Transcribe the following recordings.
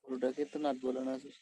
পুরোটাকে তো নাট বলে না স্যার।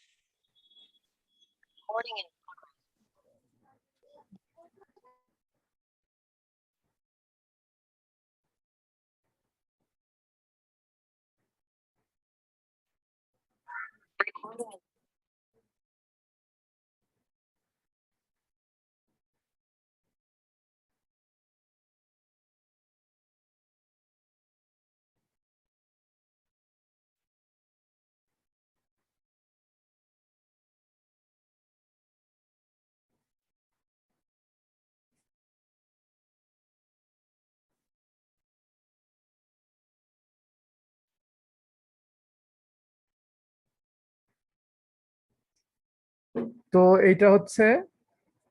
তো এইটা হচ্ছে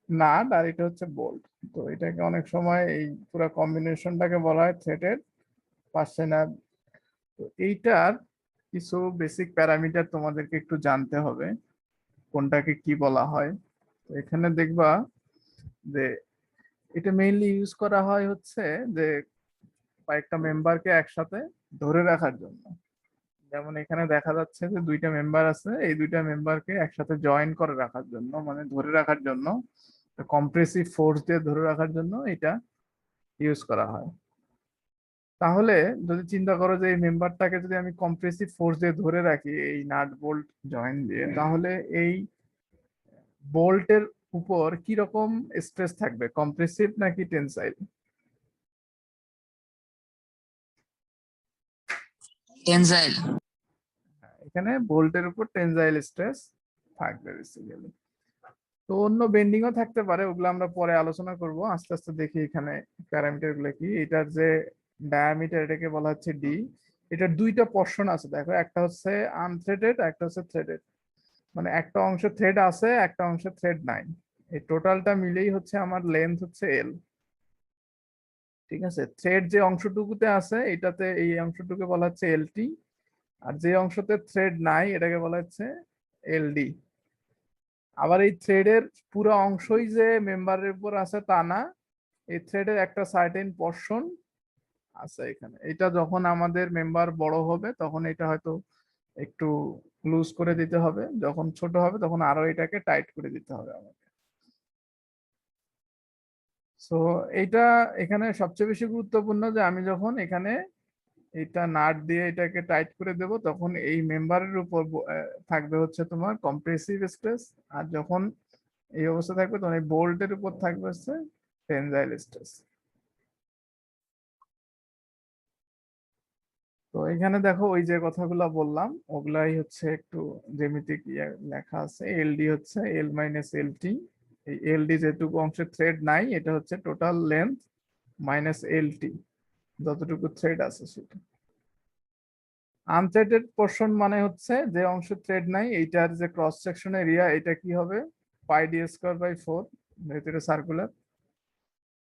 নাট আর এটা হচ্ছে বোল্ট। তো এটাকে অনেক সময় এই পুরো কম্বিনেশনটাকে বলা হয় থ্রেডেড পার্সেনাল। তো এইটার কিছু বেসিক প্যারামিটার তোমাদেরকে একটু জানতে হবে কোনটাকে কি বলা হয়। তো এখানে দেখবা যে এটা মেইনলি ইউজ করা হয় হচ্ছে যে কয়েকটা মেম্বারকে একসাথে ধরে রাখার জন্য। যেমন এখানে দেখা যাচ্ছে যে দুইটা মেম্বার আছে, এই দুইটা মেম্বারকে একসাথে জয়েন করে রাখার জন্য, মানে ধরে রাখার জন্য, কম্প্রেসিভ ফোর্স দিয়ে ধরে রাখার জন্য এটা ইউজ করা হয়। তাহলে যদি চিন্তা করো যে এই মেম্বারটাকে যদি আমি কম্প্রেসিভ ফোর্স দিয়ে ধরে রাখি এই নাট বোল্ট জয়েন দিয়ে, তাহলে এই বোল্টের উপর কি রকম স্ট্রেস থাকবে, কম্প্রেসিভ নাকি টেনসাইল? টেনসাইল। এখানে বোল্টের উপর টেনসাইল স্ট্রেস থাকবে বেসিক্যালি। তো অন্য বেন্ডিংও থাকতে পারে, ওগুলো আমরা পরে আলোচনা করব। আস্তে আস্তে দেখি এখানে প্যারামিটার গুলো কি। এটার যে ডায়ামিটার এটাকে বলা হচ্ছে ডি। এটার দুইটা পোর্শন আছে দেখো, একটা হচ্ছে আনথ্রেডেড, একটা হচ্ছে থ্রেডেড। মানে একটা অংশ থ্রেড আছে, একটা অংশ থ্রেড নাই। এই টোটালটা মিলেই হচ্ছে আমার লেন্থ হচ্ছে এল। ঠিক আছে, থ্রেড যে অংশটুকুতে আছে এটাতে, এই অংশটুকু বলা হচ্ছে এলটি, আর যে অংশতে থ্রেড নাই এটাকে বলা হচ্ছে এলডি। আবার এই থ্রেডের পুরো অংশই যে মেম্বারের উপর আছে তা না, এই থ্রেডের একটা সার্টেন পোর্শন আছে এখানে। এটা যখন আমাদের মেম্বার বড় হবে তখন এটা হয়তো একটু লুজ করে দিতে হবে, যখন ছোট হবে তখন আরো এটাকে টাইট করে দিতে হবে আমাকে। সো এইটা এখানে সবচেয়ে বেশি গুরুত্বপূর্ণ যে আমি যখন এখানে এটা নাট দিয়ে এটাকে টাইট করে দেব তখন এই মেম্বারের উপর থাকবে হচ্ছে তোমার কম্প্রেসিভ স্ট্রেস, আর যখন এই অবস্থা থাকবে তখন এই বোল্টের উপর থাকবে হচ্ছে টেনসাইল স্ট্রেস। তো এখানে দেখো ওই যে কথাগুলো বললাম ওগুলাই হচ্ছে একটু জ্যামিতিক লেখা আছে। এলডি হচ্ছে এল মাইনাস এলটি। এই এলডি যেটুকু অংশে থ্রেড নাই এটা হচ্ছে টোটাল লেন্থ মাইনাস এলটি, যতটুকু থ্রেড আছে সেটা। আনথ্রেডেড পোর্শন মানে হচ্ছে যে অংশ থ্রেড নাই, এইটার যে ক্রস সেকশন এরিয়া এটা কি হবে, পাই ডি স্কয়ার বাই 4, ভেতরে সার্কুলার।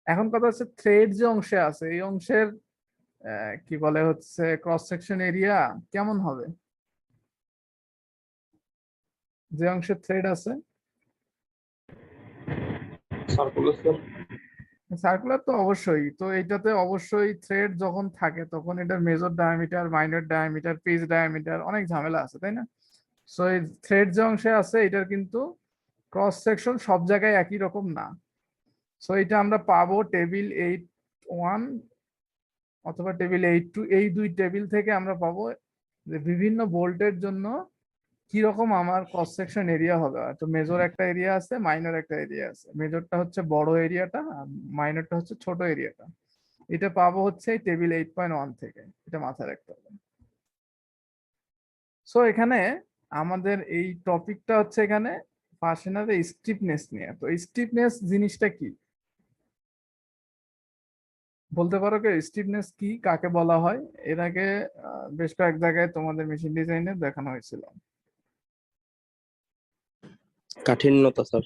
এখন কথা হচ্ছে থ্রেড যে অংশে আছে এই অংশের কি বলে হচ্ছে ক্রস সেকশন এরিয়া কেমন হবে, যে অংশে থ্রেড আছে। সার্কুলার তো অবশ্যই, তো এইটাতে অবশ্যই থ্রেড যখন থাকে তখন এটা major diameter, minor diameter, pitch diameter অনেক ঝামেলা আছে, তাই না? সো এই থ্রেড যে অংশে আছে এটার কিন্তু ক্রস সেকশন সব জায়গায় একই রকম না। সো এটা আমরা পাবো টেবিল 8.1 অথবা টেবিল 8.2, এই দুই টেবিল থেকে আমরা পাবো যে বিভিন্ন বোল্টের জন্য কি রকম আমার ক্রস সেকশন এরিয়া হবে। তো মেজর একটা এরিয়া আছে, মাইনর একটা এরিয়া আছে। মেজরটা হচ্ছে বড় এরিয়াটা আর মাইনরটা হচ্ছে ছোট এরিয়াটা। এটা পাবো হচ্ছে টেবিল 8.1 থেকে, এটা মাথায় রাখতে হবে। সো এখানে আমাদের এই টপিকটা হচ্ছে এখানে ফাংশনাল স্টিফনেস নিয়ে। তো স্টিফনেস জিনিসটা কি বলতে পারো, কি স্টিফনেস কি, কাকে বলা হয়? এর আগে বেশ কয়েক জায়গায় তোমাদের মেশিন ডিজাইনে দেখানো হয়েছিল। কাঠিন্যতা স্যার।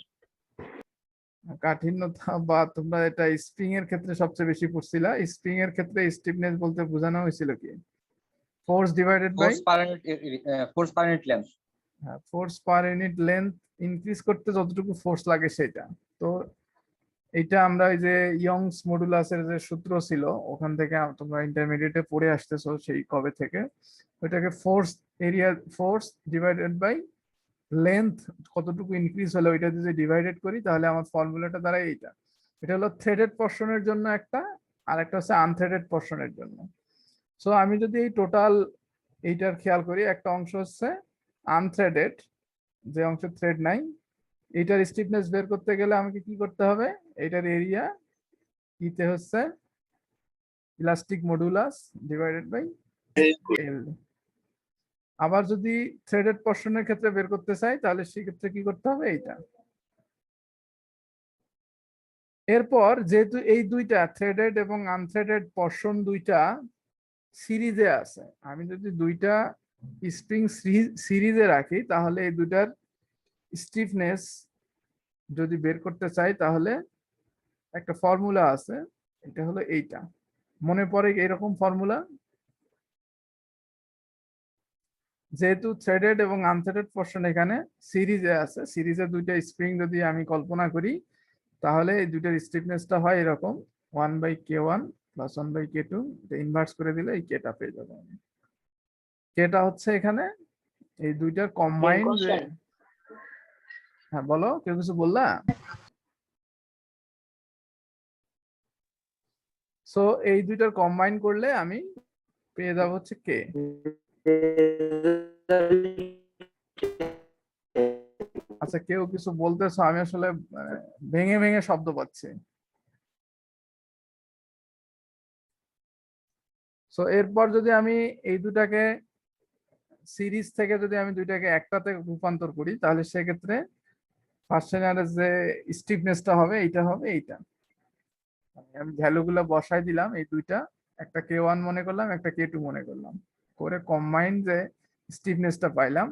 কাঠিন্যতা, বা তোমরা এটা স্প্রিং এর ক্ষেত্রে সবচেয়ে বেশি পড়ছিলা। স্প্রিং এর ক্ষেত্রে স্টিফনেস বলতে বোঝানো হয়েছিল কি, force divided by force per unit length. Force per unit length increase করতে যতটুকু ফোর্স লাগে সেটা। তো এটা আমরা ওই যে ইয়ংস মডুলাসের যে সূত্র ছিল ওখান থেকে তোমরা ইন্টারমিডিয়েটে পড়ে আসতেছো সেই কবে থেকে, ওইটাকে force area force divided by length কতটুকু ইনক্রিজ হলো ওইটা যদি ডিভাইডেড করি তাহলে আমার ফর্মুলাটা দাঁড়ায় এইটা। এটা হলো থ্রেডেড পোর্শনের জন্য একটা, আর একটা হচ্ছে আনথ্রেডেড পোর্শনের জন্য। সো আমি যদি এই টোটাল এইটার খেয়াল করি, একটা অংশ হচ্ছে আনথ্রেডেড, যে অংশে থ্রেড নাই, এইটার স্টিফনেস বের করতে গেলে আমাকে কি করতে হবে, এইটার এরিয়া ইতে হচ্ছে elastic modulus divided by L. আবার যদি থ্রেডেড পোর্শনের ক্ষেত্রে বের করতে চাই তাহলে সেক্ষেত্রে কি করতে হবে, এইটা। এরপর যেহেতু এই দুইটা থ্রেডেড এবং আনথ্রেডেড পোর্শন দুইটা সিরিজে আছে, আমি যদি দুইটা স্প্রিং সিরিজে রাখি তাহলে এই দুইটার স্টিফনেস যদি বের করতে চাই তাহলে একটা ফর্মুলা আছে, এটা হলো এইটা। মনে পড়ে এরকম ফর্মুলা? যেহেতু থ্রেডেড এবং আনথ্রেডেড পোর্শন এখানে সিরিজে আছে, সিরিজে দুইটা স্প্রিং যদি আমি কল্পনা করি তাহলে এই দুইটার স্টিফনেসটা হয় এরকম 1/k1 প্লাস 1/k2, এটা ইনভার্স করে দিলে এই কেটা পেয়ে যাবো। কেটা হচ্ছে এখানে এই দুইটার কম্বাইন্ড যে, হ্যাঁ বলো, কেউ কিছু বললা? সো এই দুইটার কম্বাইন করলে আমি পেয়ে যাবো হচ্ছে কে। আচ্ছা, কেউ কিছু বলতেছো, আমি আসলে ভেঙে ভেঙে শব্দ পাচ্ছি। সো এরপর যদি আমি এই দুটাকে সিরিজ থেকে যদি আমি দুইটাকে একটাতে রূপান্তর করি তাহলে সেক্ষেত্রে ফার্স্টেনারের যে স্টিফনেসটা হবে এইটা হবে এইটা। আমি ভ্যালুগুলো বসাই দিলাম এই দুইটা, একটা k1 মনে করলাম, একটা k2 মনে করলাম, করে কম্বাইন যে স্টিফনেসটা পাইলাম।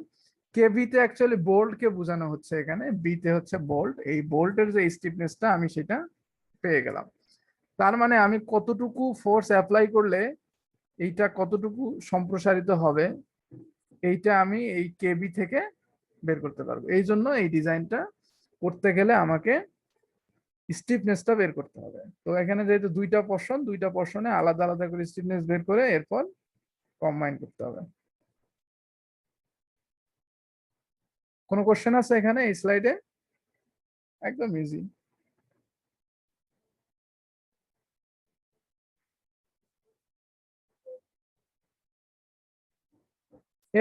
কেবি তে অ্যাকচুয়ালি বোল্ট কে বোঝানো হচ্ছে, এখানে বি তে হচ্ছে বোল্ট, এই বোল্টের যে স্টিফনেসটা আমি সেটা পেয়ে গেলাম। তার মানে আমি কতটুকু ফোর্স অ্যাপ্লাই করলে এইটা কতটুকু সম্প্রসারিত হবে এইটা আমি এই কেবি থেকে বের করতে পারবো। এই জন্য এই ডিজাইনটা করতে গেলে আমাকে স্টিফনেসটা বের করতে হবে। তো এখানে যেহেতু দুইটা পোর্শন, দুইটা পোর্শনে আলাদা আলাদা করে স্টিফনেস বের করে এরপর কম্বাইন করতে হবে। কোনো কোশ্চেন আছে এখানে এই স্লাইডে? একদম ইজি।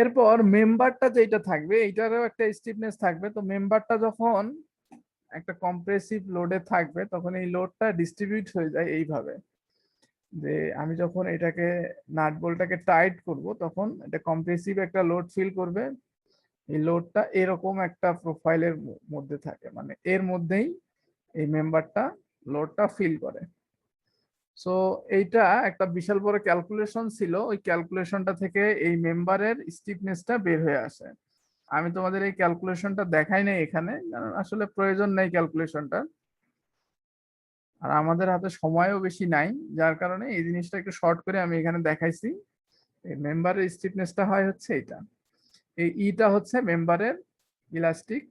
এরপর মেম্বারটা যেটা থাকবে এইটারও একটা স্টিফনেস থাকবে। তো মেম্বারটা যখন একটা কম্প্রেসিভ লোডে থাকবে তখন এই লোডটা ডিস্ট্রিবিউট হয়ে যায় এইভাবে, যে আমি যখন এটাকে নাট বোল্টটাকে টাইট করব তখন এটা কম্প্রেসিভ একটা লোড ফিল করবে। এই লোডটা এরকম একটা প্রোফাইলের মধ্যে থাকে, মানে এর মধ্যেই এই মেম্বারটা লোডটা ফিল করে। সো এইটা একটা বিশাল বড় ক্যালকুলেশন ছিল, ওই ক্যালকুলেশনটা থেকে এই মেম্বারের স্টিফনেসটা বের হয়ে আসে। আমি তোমাদের এই ক্যালকুলেশনটা দেখাই নাই এখানে, কারণ আসলে প্রয়োজন নেই ক্যালকুলেশনটা, আর আমাদের হাতে সময়ও বেশি নাই, যার কারণে এই জিনিসটা একটু শর্ট করে আমি এখানে দেখাইছি। এই মেম্বারের স্টিফনেসটা হয় হচ্ছে এটা, এই ইটা হচ্ছে মেম্বারের ইলাস্টিক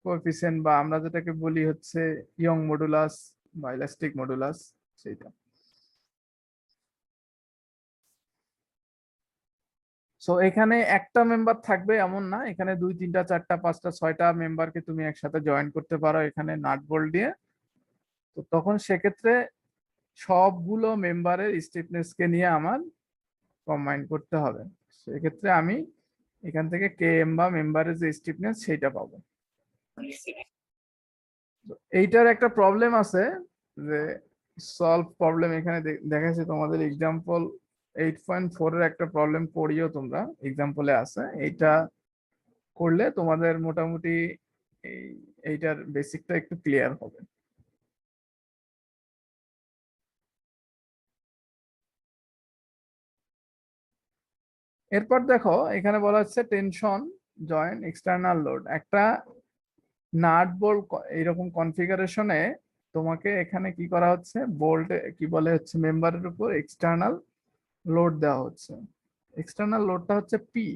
কোএফিসিয়েন্ট, বা আমরা যেটাকে বলি হচ্ছে ইয়ং মডুলাস বা ইলাস্টিক মডুলাস, সেইটা। সো এখানে একটা মেম্বার থাকবে এমন না, এখানে 2 3 4 5 6টা মেম্বারকে তুমি একসাথে জয়েন করতে পারো এখানে নাট বোল্ট দিয়ে। তো তখন সেক্ষেত্রে সবগুলো মেম্বারের স্টিফনেস কে নিয়ে আমার কম্বাইন করতে হবে। সেক্ষেত্রে আমি এখান থেকে কে এম বা মেম্বারের যে স্টিফনেস সেইটা পাবো। তো এইটার একটা প্রবলেম আছে, যে সলভ প্রবলেম এখানে দেখাচ্ছে তোমাদের এক্সাম্পল 8.4 এর একটা প্রবলেম করিও তোমরা, এক্সাম্পলে আছে। এইটা করলে তোমাদের মোটামুটি এই এইটার বেসিকটা একটু ক্লিয়ার হবে। এরপর দেখো এখানে বলা হচ্ছে টেনশন জয়েন্ট এক্সটার্নাল লোড। একটা নাট বোল্ট এইরকম কনফিগারেশনে তোমাকে এখানে কি করা হচ্ছে, বোল্ট কি বলে হচ্ছে মেম্বারের উপর এক্সটার্নাল লোড দেওয়া হচ্ছে। এক্সটার্নাল লোডটা হচ্ছে পি।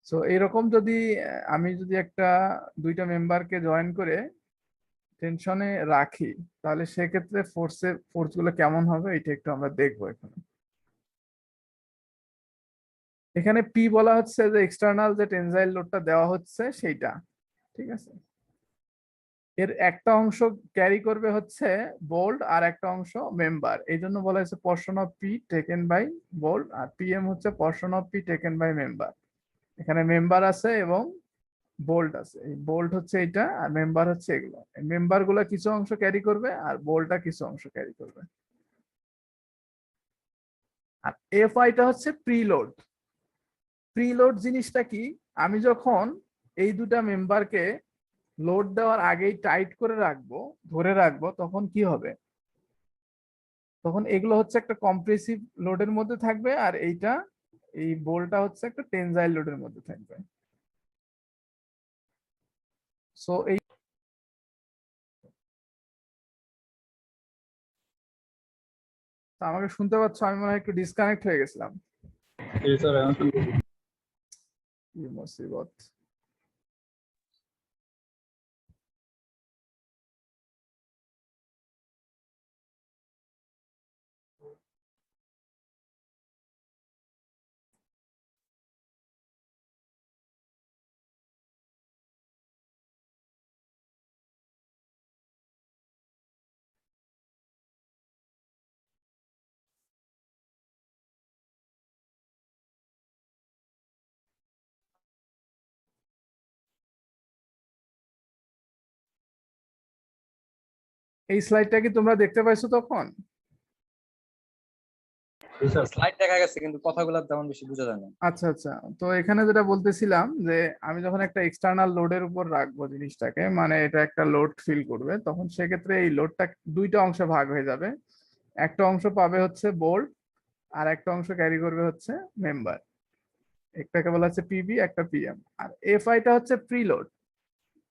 সো এরকম যদি আমি যদি একটা দুইটা মেম্বারকে জয়েন করে টেনশনে রাখি তাহলে সেক্ষেত্রে ফোর্স গুলো কেমন হবে এটা একটু আমরা দেখবো এখানে। এখানে পি বলা হচ্ছে যে এক্সটার্নাল যে টেনজাইল লোডটা দেওয়া হচ্ছে সেইটা, ঠিক আছে। এর একটা অংশ ক্যারি করবে হচ্ছে বোল্ট আর একটা অংশ মেম্বার, এই জন্য বলা হয়েছে portion of P taken by bolt, আর পিএম হচ্ছে portion of P taken by member. এখানে মেম্বার আছে এবং বোল্ট আছে, এই বোল্ট হচ্ছে এটা আর মেম্বার হচ্ছে এগুলো। মেম্বার গুলা কিছু অংশ ক্যারি করবে আর বোল্টটা কিছু অংশ ক্যারি করবে। আর এফ আইটা হচ্ছে প্রিলোড। প্রিলোড জিনিসটা কি, আমি যখন এই দুটা মেম্বারকে লোড দেওয়ার আগেই টাইট করে রাখবো, ধরে রাখবো, তখন কি হবে, তখন এগুলো হচ্ছে একটা কম্প্রেসিভ লোডের মধ্যে থাকবে আর এইটা, এই বোল্টটা হচ্ছে একটা টেনজাইল লোডের মধ্যে থাকবে। সো এই আমাকে শুনতে পাচ্ছ? আমি মনে হয় একটু ডিসকানেক্ট হয়ে গেছিলাম। কি মুসিবত। এই স্লাইডটা কি তোমরা দেখতে পাইছো তখন? স্লাইড দেখা গেছে কিন্তু কথাগুলো তেমন বেশি বোঝা যায় না। আচ্ছা আচ্ছা, তো এখানে যেটা বলতেছিলাম যে আমি যখন একটা এক্সটার্নাল লোডের উপর রাখবো জিনিসটাকে, মানে এটা একটা লোড ফিল করবে, তখন সেক্ষেত্রে এই লোডটা দুইটা অংশে ভাগ হয়ে যাবে। একটা অংশ পাবে হচ্ছে বোল্ট আর একটা অংশ ক্যারি করবে হচ্ছে মেম্বার। একটাকে বলা হচ্ছে পিবি, একটা পিএম। আর এফ আইটা হচ্ছে প্রিলোড।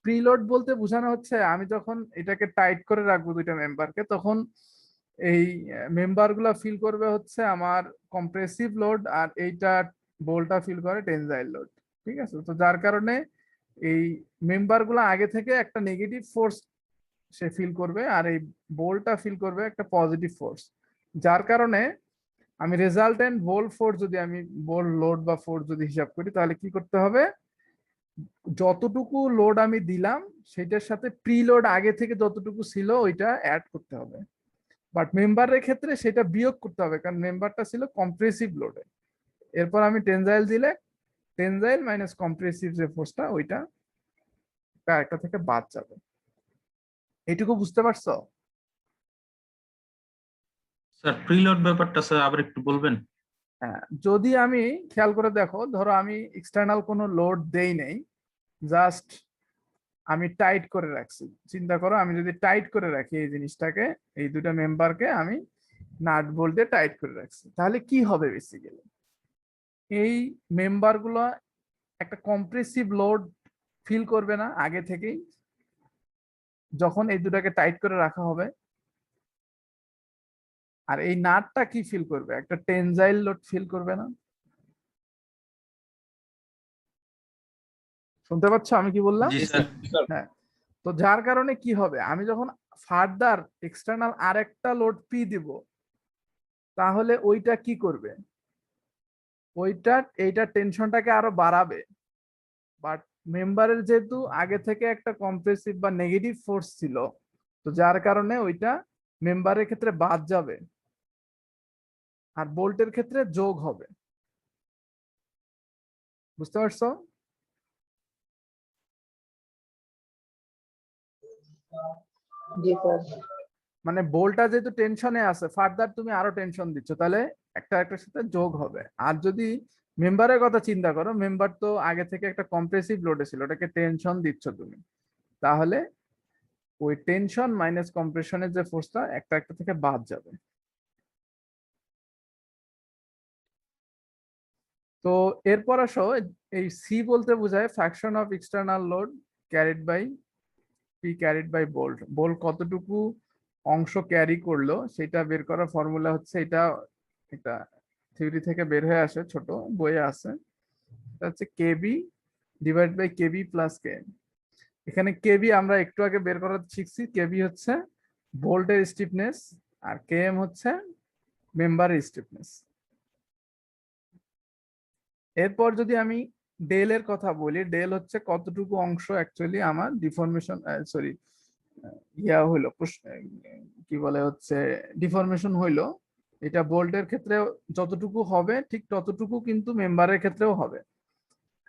প্রিলোড বলতে বোঝানো হচ্ছে আমি যখন এটাকে টাইট করে রাখবো দুইটা মেম্বারকে, তখন এই মেম্বার গুলা ফিল করবে হচ্ছে আমার কম্প্রেসিভ লোড আর এইটা বোল্টটা ফিল করে টেনজাইল লোড, ঠিক আছে। তো যার কারণে এই মেম্বার গুলা আগে থেকে একটা নেগেটিভ ফোর্স সে ফিল করবে আর এই বোল্টটা ফিল করবে একটা পজিটিভ ফোর্স, যার কারণে আমি রেজাল্টেন্ট বোল ফোর্স যদি আমি বোল লোড বা ফোর্স যদি হিসাব করি, তাহলে কি করতে হবে, যতটুকু লোড আমি দিলাম সেটার সাথে প্রিলোড আগে থেকে যতটুকু ছিল ওইটা অ্যাড করতে হবে। বাট মেম্বারের ক্ষেত্রে সেটা বিয়োগ করতে হবে, কারণ মেম্বারটা ছিল কম্প্রেসিভ লোডে। এরপর আমি টেনজাইল দিলে টেনজাইল মাইনাস কম্প্রেসিভ যে ফোর্সটা ওইটা একটা থেকে বাদ যাবে। এইটুকু বুঝতে পারছো? স্যার প্রিলোড ব্যাপারটা স্যার আবার একটু বলবেন? হ্যাঁ, যদি আমি খেয়াল করে দেখো, ধরো আমি এক্সটার্নাল কোনো লোড দেই নেই, জাস্ট আমি টাইট করে রাখছি। চিন্তা করো আমি যদি টাইট করে রাখি এই জিনিসটাকে, এই দুটা মেম্বারকে আমি নাট বোল্ট দিয়ে টাইট করে রাখছি, তাহলে কি হবে বেসিক্যালি, এই মেম্বার গুলো একটা কম্প্রেসিভ লোড ফিল করবে না আগে থেকেই যখন এই দুটাকে টাইট করে রাখা হবে? আর এই নাটটা কি ফিল করবে, একটা টেনজাইল লোড ফিল করবে না? শুনতে পাচ্ছ আমি কি বললাম? জি স্যার। হ্যাঁ, তো যার কারণে কি হবে, আমি যখন ফার্দার এক্সটার্নাল আরেকটা লোড পি দিব, তাহলে ওইটা কি করবে, ওইটা এইটা টেনশনটাকে আরো বাড়াবে। বাট মেম্বারের যেহেতু আগে থেকে একটা কম্প্রেসিভ বা নেগেটিভ ফোর্স ছিল, তো যার কারণে ওইটা মেম্বারের ক্ষেত্রে বাদ যাবে আর বোল্টের ক্ষেত্রে যোগ হবে। বুঝতে পারছো? মানে বোল্টটা যেহেতু টেনশনে আছে, ফার্দার তুমি আরো টেনশন দিচ্ছ, তাহলে একটা একটার সাথে যোগ হবে। আর যদি মেম্বারের কথা চিন্তা করো, মেম্বার তো আগে থেকে একটা কম্প্রেসিভ লোডে ছিল, ওটাকে টেনশন দিচ্ছ তুমি, তাহলে ওই টেনশন মাইনাস কম্প্রেশনের যে ফোর্সটা একটা একটা থেকে বাদ যাবে। তো এরপর আসো, এই সি বলতে বোঝায় fraction of external load carried by P carried by bolt. Bolt কতটুকু অংশ ক্যারি করলো সেটা বের করার ফর্মুলা হচ্ছে এটা, এটা থিওরি থেকে বের হয়ে আসে, ছোট বইয়ে আছে। এটা হচ্ছে কেবি ডিভাইড বাই কেবি প্লাস কে। এখানে কেবি আমরা একটু আগে বের করা শিখছি, কেবি হচ্ছে বোল্টের স্টিফনেস আর কেএম হচ্ছে মেম্বারের স্টিফনেস। এরপর যদি আমি ডেল এর কথা বলি, ডেল হচ্ছে কতটুকু অংশ অ্যাকচুয়ালি আমার ডিফরমেশন, সরি ইয়া হইলো কি বলে হচ্ছে ডিফরমেশন হইলো, এটা বোল্টের ক্ষেত্রে যতটুকু হবে ঠিক ততটুকু কিন্তু মেম্বারের ক্ষেত্রেও হবে।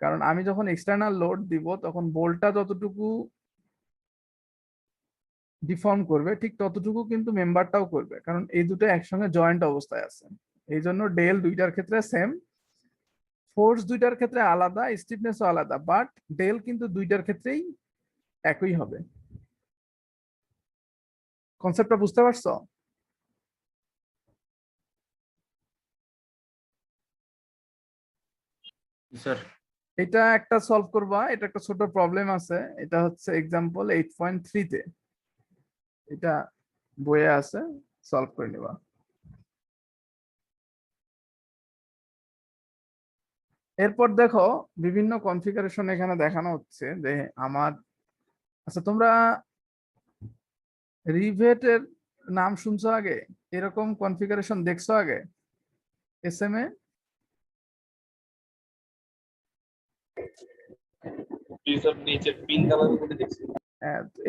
কারণ আমি যখন এক্সটার্নাল লোড দিব তখন বোল্টটা যতটুকু ডিফর্ম করবে ঠিক ততটুকু কিন্তু মেম্বারটাও করবে, কারণ এই দুটো একসঙ্গে জয়েন্ট অবস্থায় আছে। এই জন্য ডেল দুইটার ক্ষেত্রে সেম, ফোর্স দুইটার ক্ষেত্রে আলাদা, স্টিফনেসও আলাদা, বাট ডেল কিন্তু দুইটার ক্ষেত্রেই একই হবে। কনসেপ্টটা বুঝতে পারছো? স্যার এটা একটা সলভ করবা, এটা একটা ছোট প্রবলেম আছে, এটা হচ্ছে এক্সাম্পল 8.3 তে, এটা বইয়ে আছে, সলভ করে নিবা। এরপর দেখো বিভিন্ন কনফিগারেশন এখানে দেখানো হচ্ছে যে আমার, আচ্ছা তোমরা রিভেটের নাম শুনছো আগে? এরকম কনফিগারেশন দেখছো আগে এসএমএ?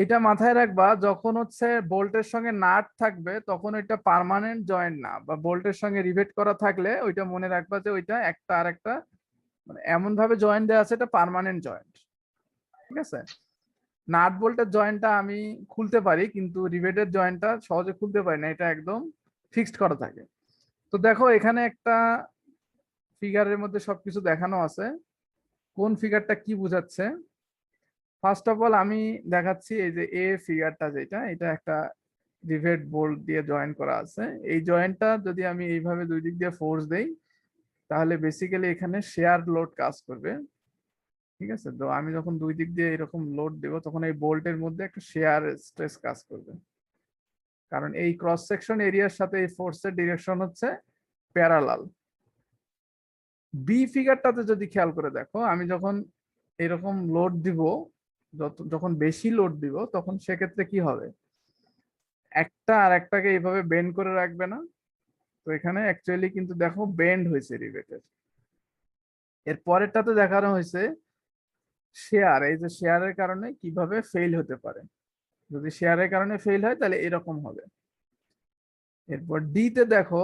এটা মাথায় রাখবা, যখন হচ্ছে বোল্টের সঙ্গে নাট থাকবে তখন ওইটা পার্মানেন্ট জয়েন্ট না, বা বোল্টের সঙ্গে রিভেট করা থাকলে ওইটা মনে রাখবা যে ওইটা একটা আর একটা মানে এমন ভাবে জয়েন্ট দেওয়া আছে, এটা পার্মানেন্ট জয়েন্ট। ঠিক আছে, নাট বোল্টের জয়েন্টটা আমি খুলতে পারি কিন্তু রিভেটের জয়েন্টটা সহজে খুলতে পারি না, এটা একদম ফিক্সড করা থাকে। তো দেখো এখানে একটা ফিগারের মধ্যে সবকিছু দেখানো আছে, কোন ফিগারটা কি বোঝাচ্ছে। ফার্স্ট অফ অল আমি দেখাচ্ছি, এই যে এ ফিগারটা যেটা, এটা একটা রিভেট বোল্ট দিয়ে জয়েন করা আছে। এই জয়েন্টটা যদি আমি এইভাবে দুই দিক দিয়ে ফোর্স দেই তাহলে বেসিক্যালি এখানে শেয়ার লোড কাজ করবে। ঠিক আছে, তো আমি যখন দুই দিক দিয়ে এরকম লোড দেব তখন এই বোল্টের মধ্যে একটা শেয়ার স্ট্রেস কাজ করবে, কারণ এই ক্রস সেকশন এরিয়ার সাথে এই ফোর্সের ডিরেকশন হচ্ছে প্যারালাল। বি ফিগারটাতে যদি খেয়াল করে দেখো, আমি যখন এরকম লোড দিব, যখন বেশি লোড দিব তখন সেক্ষেত্রে কি হবে, একটা আর একটাকে এইভাবে বেন্ড করে রাখবে না। তো এখানে অ্যাকচুয়ালি কিন্তু দেখো বেন্ড হয়েছে রিভেটের। এর পরেরটাতে দেখানো হয়েছে শেয়ার, এই যে শেয়ারের কারণে কিভাবে ফেল হতে পারে, যদি শেয়ারের কারণে ফেল হয় তাহলে এরকম হবে। এরপর ডি তে দেখো,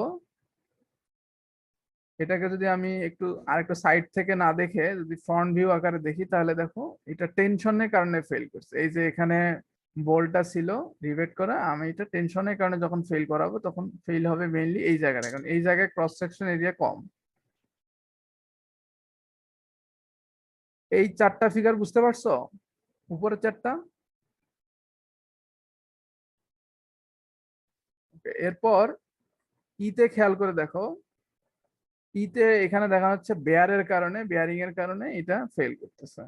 এটাকে যদি আমি একটু আরেকটু সাইড থেকে না দেখে যদি ফ্রন্ট ভিউ আকারে দেখি তাহলে দেখো এটা টেনশনের কারণে ফেল করছে। এই যে এখানে বলটা ছিল রিভেট করা, আমি এটা টেনশনের কারণে যখন ফেল করাবো তখন ফেল হবে মেইনলি এই জায়গাটা, কারণ এই জায়গায় ক্রস সেকশন এরিয়া কম। এই চারটা ফিগার বুঝতে পারছো, উপরের চারটা? এরপর ইতে খেয়াল করে দেখো, ইতে এখানে দেখা যাচ্ছে বেয়ারের কারণে, বেয়ারিং এর কারণে এটা ফেল করতেছে।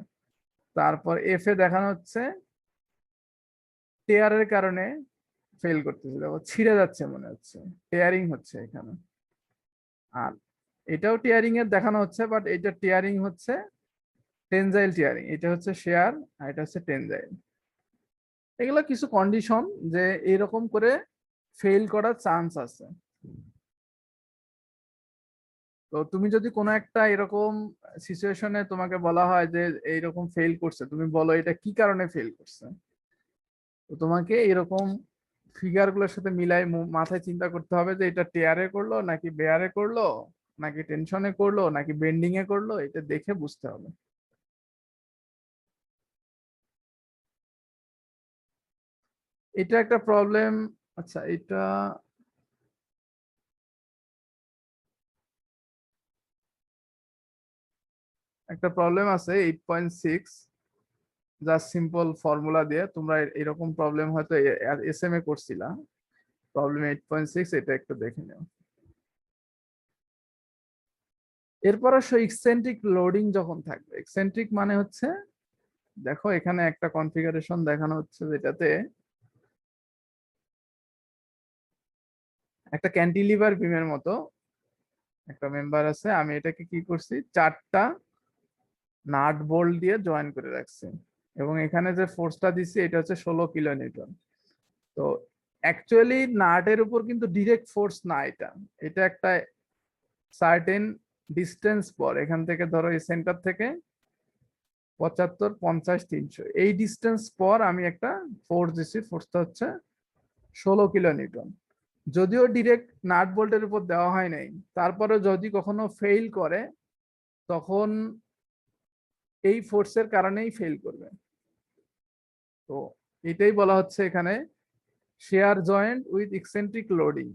তারপর এফ এ দেখানো হচ্ছে টেয়ারের কারণে ফেল করতেছে, দেখো ছিঁড়ে যাচ্ছে মনে হচ্ছে, টেয়ারিং হচ্ছে এখানে। আর এটাও টিয়ারিং এর দেখানো হচ্ছে, বাট এটা টিয়ারিং হচ্ছে টেনজাইল টিয়ারিং, এটা হচ্ছে শেয়ার আর এটা হচ্ছে টেনজাইল। এগুলো কিছু কন্ডিশন যে এরকম করে ফেল করার চান্স আছে। তো তুমি যদি কোনো একটা এরকম সিচুয়েশনে তোমাকে বলা হয় যে এইরকম ফেল করছে, তুমি বলো এটা কি কারণে ফেল করছে। তো তোমাকে এরকম ফিগার গুলোর সাথে মিলাই মাথায় চিন্তা করতে হবে যে এটা টেয়ারে করলো নাকি বেয়ারে করলো নাকি টেনশনে করলো নাকি বেন্ডিং এ করলো, এটা দেখে বুঝতে হবে। এটা একটা প্রবলেম। আচ্ছা এটা একটা প্রবলেম আছে 8.6, যা সিম্পল ফর্মুলা দিয়ে তোমরা এরকম প্রবলেম হয়তো এসএমএ করছিলা। প্রবলেম 8.6 এটা একটু দেখে নাও। এরপর আসো এক্সেন্ট্রিক লোডিং যখন থাকবে। এক্সেন্ট্রিক মানে হচ্ছে, দেখো এখানে একটা কনফিগারেশন দেখানো হচ্ছে যেটাতে একটা ক্যান্টিলিভার বিমের মতো একটা মেম্বার আছে, আমি এটাকে কি করছি, চারটা নাট বোল্ট দিয়ে জয়েন করে রাখছি এবং এখানে যে ফোর্সটা দিচ্ছি এটা হচ্ছে 16 কিলো নিউটন। তো অ্যাকচুয়ালি নাটের উপর কিন্তু ডিরেক্ট ফোর্স না, এটা এটা একটা সার্টেন ডিস্টেন্স পর এখান থেকে ধরো এই সেন্টার থেকে 75, 50, 300 এই ডিস্টেন্স পর আমি একটা ফোর্স দিচ্ছি, ফোর্সটা হচ্ছে 16 কিলো নিউটন। যদিও ডিরেক্ট নাট বোল্টের উপর দেওয়া হয় নাই, তারপরে যদি কখনো ফেইল করে তখন এই ফোর্সের কারণেই ফেল করবে। তো এটাই বলা হচ্ছে এখানে share joint with eccentric loading,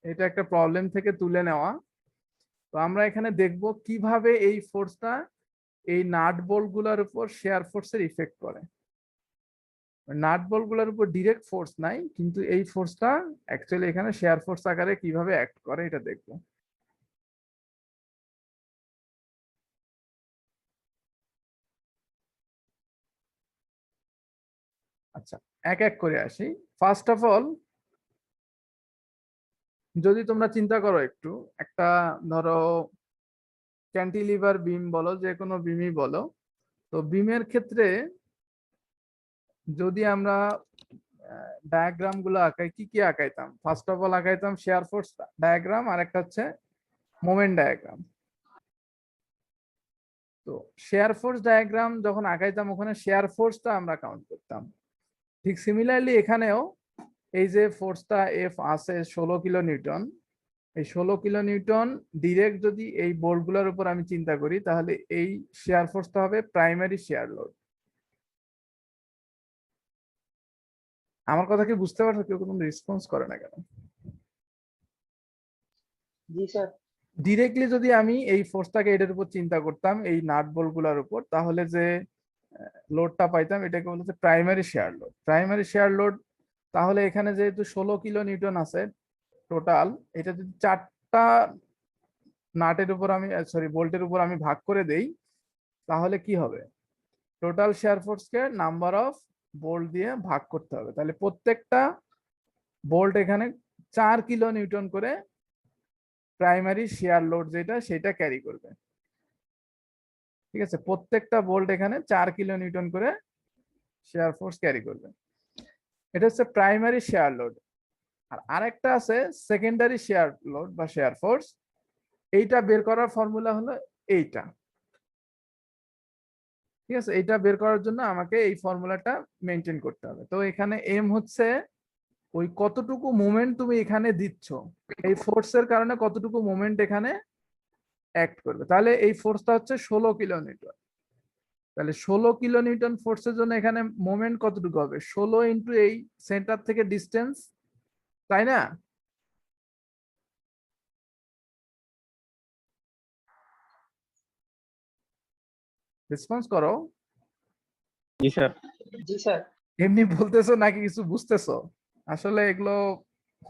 এটা একটা প্রবলেম থেকে তুলে নেওয়া। তো আমরা এখানে দেখব কিভাবে এই ফোর্সটা এই নাট বোল্ট গুলার উপর শেয়ার ফোর্সের ইফেক্ট করে। নাট বোল্ট গুলার উপর ডিরেক্ট ফোর্স নাই, কিন্তু এই ফোর্সটা অ্যাকচুয়ালি এখানে শেয়ার ফোর্স আকারে কিভাবে অ্যাক্ট করে এটা দেখব। আচ্ছা, এক এক করে আসি। ফার্স্ট অফ অল, যদি তোমরা চিন্তা করো একটু, একটা ধরো ক্যান্টিলিভার বিম বলো, যে কোনো বিমই বলো, তো বিমের ক্ষেত্রে যদি আমরা ডায়াগ্রাম গুলো আঁকাই, কি কি আঁকাইতাম? ফার্স্ট অফ অল আঁকাইতাম শেয়ার ফোর্স ডায়াগ্রাম, আর একটা হচ্ছে মোমেন্ট ডায়াগ্রাম। তো শেয়ার ফোর্স ডায়াগ্রাম যখন আঁকাইতাম ওখানে শেয়ার ফোর্সটা আমরা কাউন্ট করতাম। ঠিক সিমিলারলি এখানেও এই যে ফোর্সটা এফ আছে 16 কিলো নিউটন, এই 16 কিলো নিউটন ডিরেক্ট যদি এই বোল্ট গুলোর উপর আমি চিন্তা করি, তাহলে এই শেয়ার ফোর্সটা হবে প্রাইমারি শেয়ার লোড। আমার কথা কি বুঝতে পারছো? কেউ কোনো রেসপন্স করে না কেন? জি স্যার। ডিরেক্টলি যদি আমি এই ফোর্সটাকে এটার উপর চিন্তা করতাম, এই নাট বোল্ট গুলার উপর, তাহলে যে লোডটা পাইতাম এটাকে বলতে primary shear load. Primary shear load, তাহলে এখানে যেহেতু 16 কিলো নিউটন আছে টোটাল, এটা যদি 4টা নাটের উপর আমি বোল্টের উপর আমি ভাগ করে দেই, তাহলে কি হবে? টোটাল শেয়ার ফোর্সকে নাম্বার অফ বোল্ট দিয়ে ভাগ করতে হবে। তাহলে প্রত্যেকটা বোল্ট এখানে 4 কিলো নিউটন করে প্রাইমারি শেয়ার লোড যেটা সেটা ক্যারি করবে। ঠিক আছে, প্রত্যেকটা বোল্ট এখানে 4 কিলো নিউটন করে শেয়ার ফোর্স ক্যারি করবে। এটা হচ্ছে প্রাইমারি শেয়ার লোড। আর আরেকটা আছে সেকেন্ডারি শেয়ার লোড বা শেয়ার ফোর্স। এইটা বের করার ফর্মুলা হলো এইটা। ঠিক আছে, এইটা বের করার জন্য আমাকে এই ফর্মুলাটা মেনটেন করতে হবে। তো এখানে এম হচ্ছে ওই কতটুকু মোমেন্ট তুমি এখানে দিচ্ছ, এই ফোর্সের কারণে কতটুকু মোমেন্ট এখানে অ্যাক্ট করবে। তাহলে এই ফোর্সটা হচ্ছে 16 কিলো নিউটন। তাহলে 16 কিলো নিউটন ফোর্সের জন্য এখানে মোমেন্ট কতটুকু হবে? 16 ইন্টু এই সেন্টার থেকে ডিস্টেন্স, তাই না? রেসপন্স করো। জি স্যার। জি স্যার। এমনি বলতেছো নাকি কিছু বুঝতেছো? আসলে এগুলো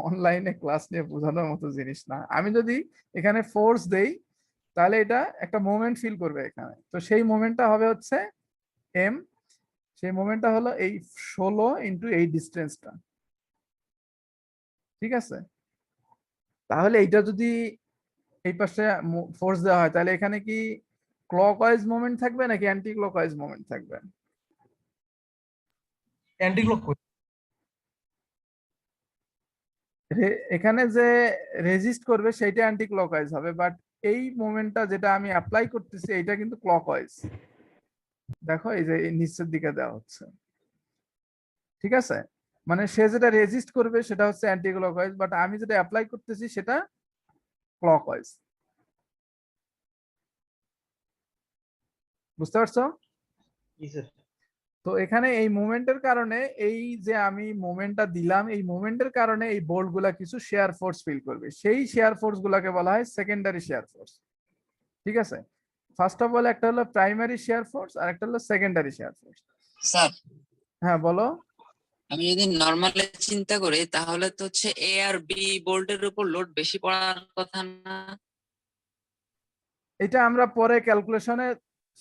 অনলাইনে ক্লাস নিয়ে বোঝানোর মতো জিনিস না। আমি যদি এখানে ফোর্স দেই তাহলে এটা একটা মোমেন্ট ফিল করবে এখানে, তো সেই মোমেন্টটা হবে হচ্ছে এম। সেই মোমেন্টটা হলো এই 16 ইন্টু এই ডিস্টেন্সটা। ঠিক আছে, তাহলে এইটা যদি এই পাশে ফোর্স দেওয়া হয়, তাহলে এখানে কি ক্লকওয়াইজ মোমেন্ট থাকবে নাকি অ্যান্টি ক্লকওয়াইজ মোমেন্ট থাকবে? Anti clock. এখানে যে রেজিস্ট করবে সেটা অ্যান্টি ক্লকওয়াইজ হবে, বাট এই মোমেন্টটা যেটা আমি অ্যাপ্লাই করতেছি এটা কিন্তু ক্লকওয়াইজ। দেখো এই যে নিচের দিকে দেওয়া হচ্ছে। ঠিক আছে, মানে সে যেটা রেজিস্ট করবে সেটা হচ্ছে অ্যান্টি ক্লকওয়াইজ, বাট আমি যেটা অ্যাপ্লাই করতেছি সেটা ক্লকওয়াইজ। বুঝতে পারছো? জি স্যার। তো এখানে এই মোমেন্টের কারণে, এই যে আমি মোমেন্টটা দিলাম, এই মোমেন্টের কারণে এই বোল্ট গুলা কিছু শেয়ার ফোর্স ফিল করবে। সেই শেয়ার ফোর্স গুলাকে বলা হয় সেকেন্ডারি শেয়ার ফোর্স। ঠিক আছে, ফার্স্ট অফ অল একটা হলো প্রাইমারি শেয়ার ফোর্স আর একটা হলো সেকেন্ডারি শেয়ার ফোর্স। স্যার, হ্যাঁ বলো। আমি যদি নরমালি চিন্তা করি তাহলে তো হচ্ছে এ আর বি বোল্টের উপর লোড বেশি পড়ার কথা না? এটা আমরা পরে ক্যালকুলেশনে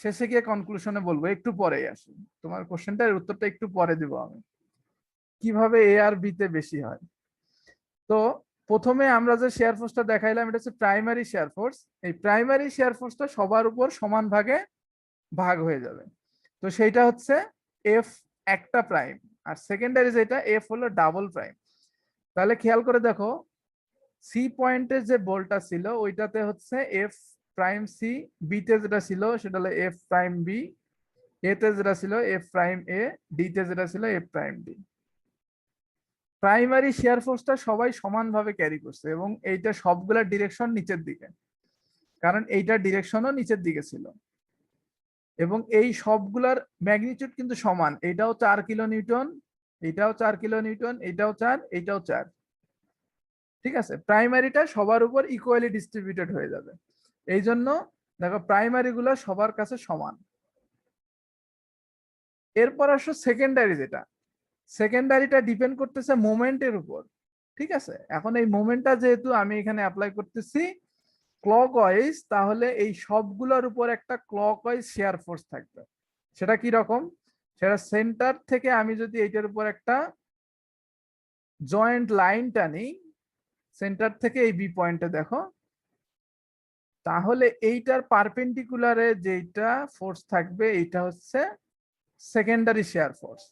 শেষে গিয়ে কনক্লুশনে বলবো, একটু পরেই আসি। তোমার কোশ্চেনটার উত্তরটা একটু পরে দিব আমি, কিভাবে এ আর বি তে বেশি হয়। তো প্রথমে আমরা যে শেয়ার ফোর্সটা দেখাইলাম এটা হচ্ছে প্রাইমারি শেয়ার ফোর্স। এই প্রাইমারি শেয়ার ফোর্সটা সবার উপর সমান ভাগে ভাগ হয়ে যাবে। তো সেইটা হচ্ছে এফ একটা প্রাইম, আর সেকেন্ডারি যেটা এফ হলো ডাবল প্রাইম। তাহলে খেয়াল করে দেখো, সি পয়েন্টের যে বলটা ছিল ওইটাতে হচ্ছে এফ প্রাইম সি, বি তে যেটা ছিল সেটা হলো এফ প্রাইম বি, এ তে যেটা ছিল এফ প্রাইম এ, ডি তে যেটা ছিল F prime D. Primary shear ফোর্সটা সবাই সমানভাবে ক্যারি করছে এবং এইটা সবগুলা ডিরেকশন নিচের দিকে, কারণ এইটার ডিরেকশনও নিচের দিকে ছিল এবং এই সবগুলার ম্যাগনিটিউড কিন্তু সমান। এটাও 4 কিলো নিউটন, এটাও 4 কিলো নিউটন, এটাও 4, এটাও 4। ঠিক আছে, প্রাইমারিটা সবার উপর ইকুয়ালি ডিস্ট্রিবিউটেড হয়ে যাবে। এই জন্য দেখো প্রাইমারি গুলো সবার কাছে সমান। এরপর আসো সেকেন্ডারি, যেটা সেকেন্ডারিটা ডিপেন্ড করতেছে মোমেন্টের উপর। ঠিক আছে, এখন এই মোমেন্টটা যেহেতু আমি এখানে অ্যাপ্লাই করতেছি ক্লকওয়াইজ, তাহলে এই সবগুলোর উপর একটা ক্লকওয়াইজ শেয়ার ফোর্স থাকবে। সেটা কি রকম? সেটা সেন্টার থেকে আমি যদি এইটার উপর একটা জয়েন্ট লাইন টানি, সেন্টার থেকে এই বি পয়েন্টে দেখো, তাহলে এইটার পারপেন্ডিকুলারে যেটা ফোর্স থাকবে এইটা হচ্ছে সেকেন্ডারি শেয়ার ফোর্স।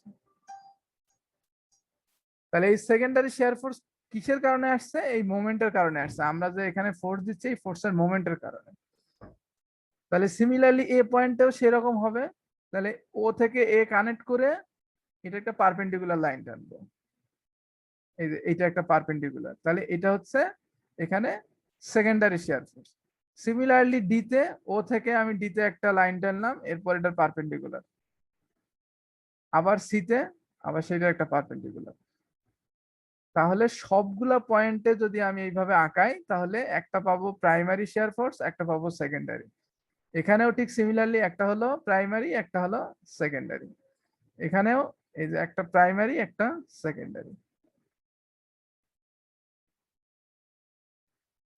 তাহলে এই সেকেন্ডারি শেয়ার ফোর্স কিসের কারণে আসছে? এই মোমেন্টের কারণে আসছে। আমরা যে এখানে ফোর্স দিচ্ছি এই ফোর্সের মোমেন্টের কারণে। তাহলে সিমিলারলি এ পয়েন্টেও সেরকম হবে। তাহলে ও থেকে এ কানেক্ট করে এটা একটা পারপেন্ডিকুলার লাইন টানবো, এই যে এইটা একটা পারপেন্ডিকুলার, তাহলে এটা হচ্ছে এখানে secondary share force. Similarly D তে, ও থেকে আমি ডি তে একটা লাইন টানলাম, এরপর এটার পারপেন্ডিকুলার, আবার সি তে আবার সেটা একটা পারপেন্ডিকুলার। তাহলে সবগুলা পয়েন্টে যদি আমি এইভাবে আঁকাই তাহলে একটা পাবো প্রাইমারি শেয়ার ফোর্স, একটা পাবো সেকেন্ডারি। এখানেও ঠিক সিমিলারলি একটা হলো প্রাইমারি, একটা হলো সেকেন্ডারি। এখানেও এই যে একটা প্রাইমারি একটা সেকেন্ডারি।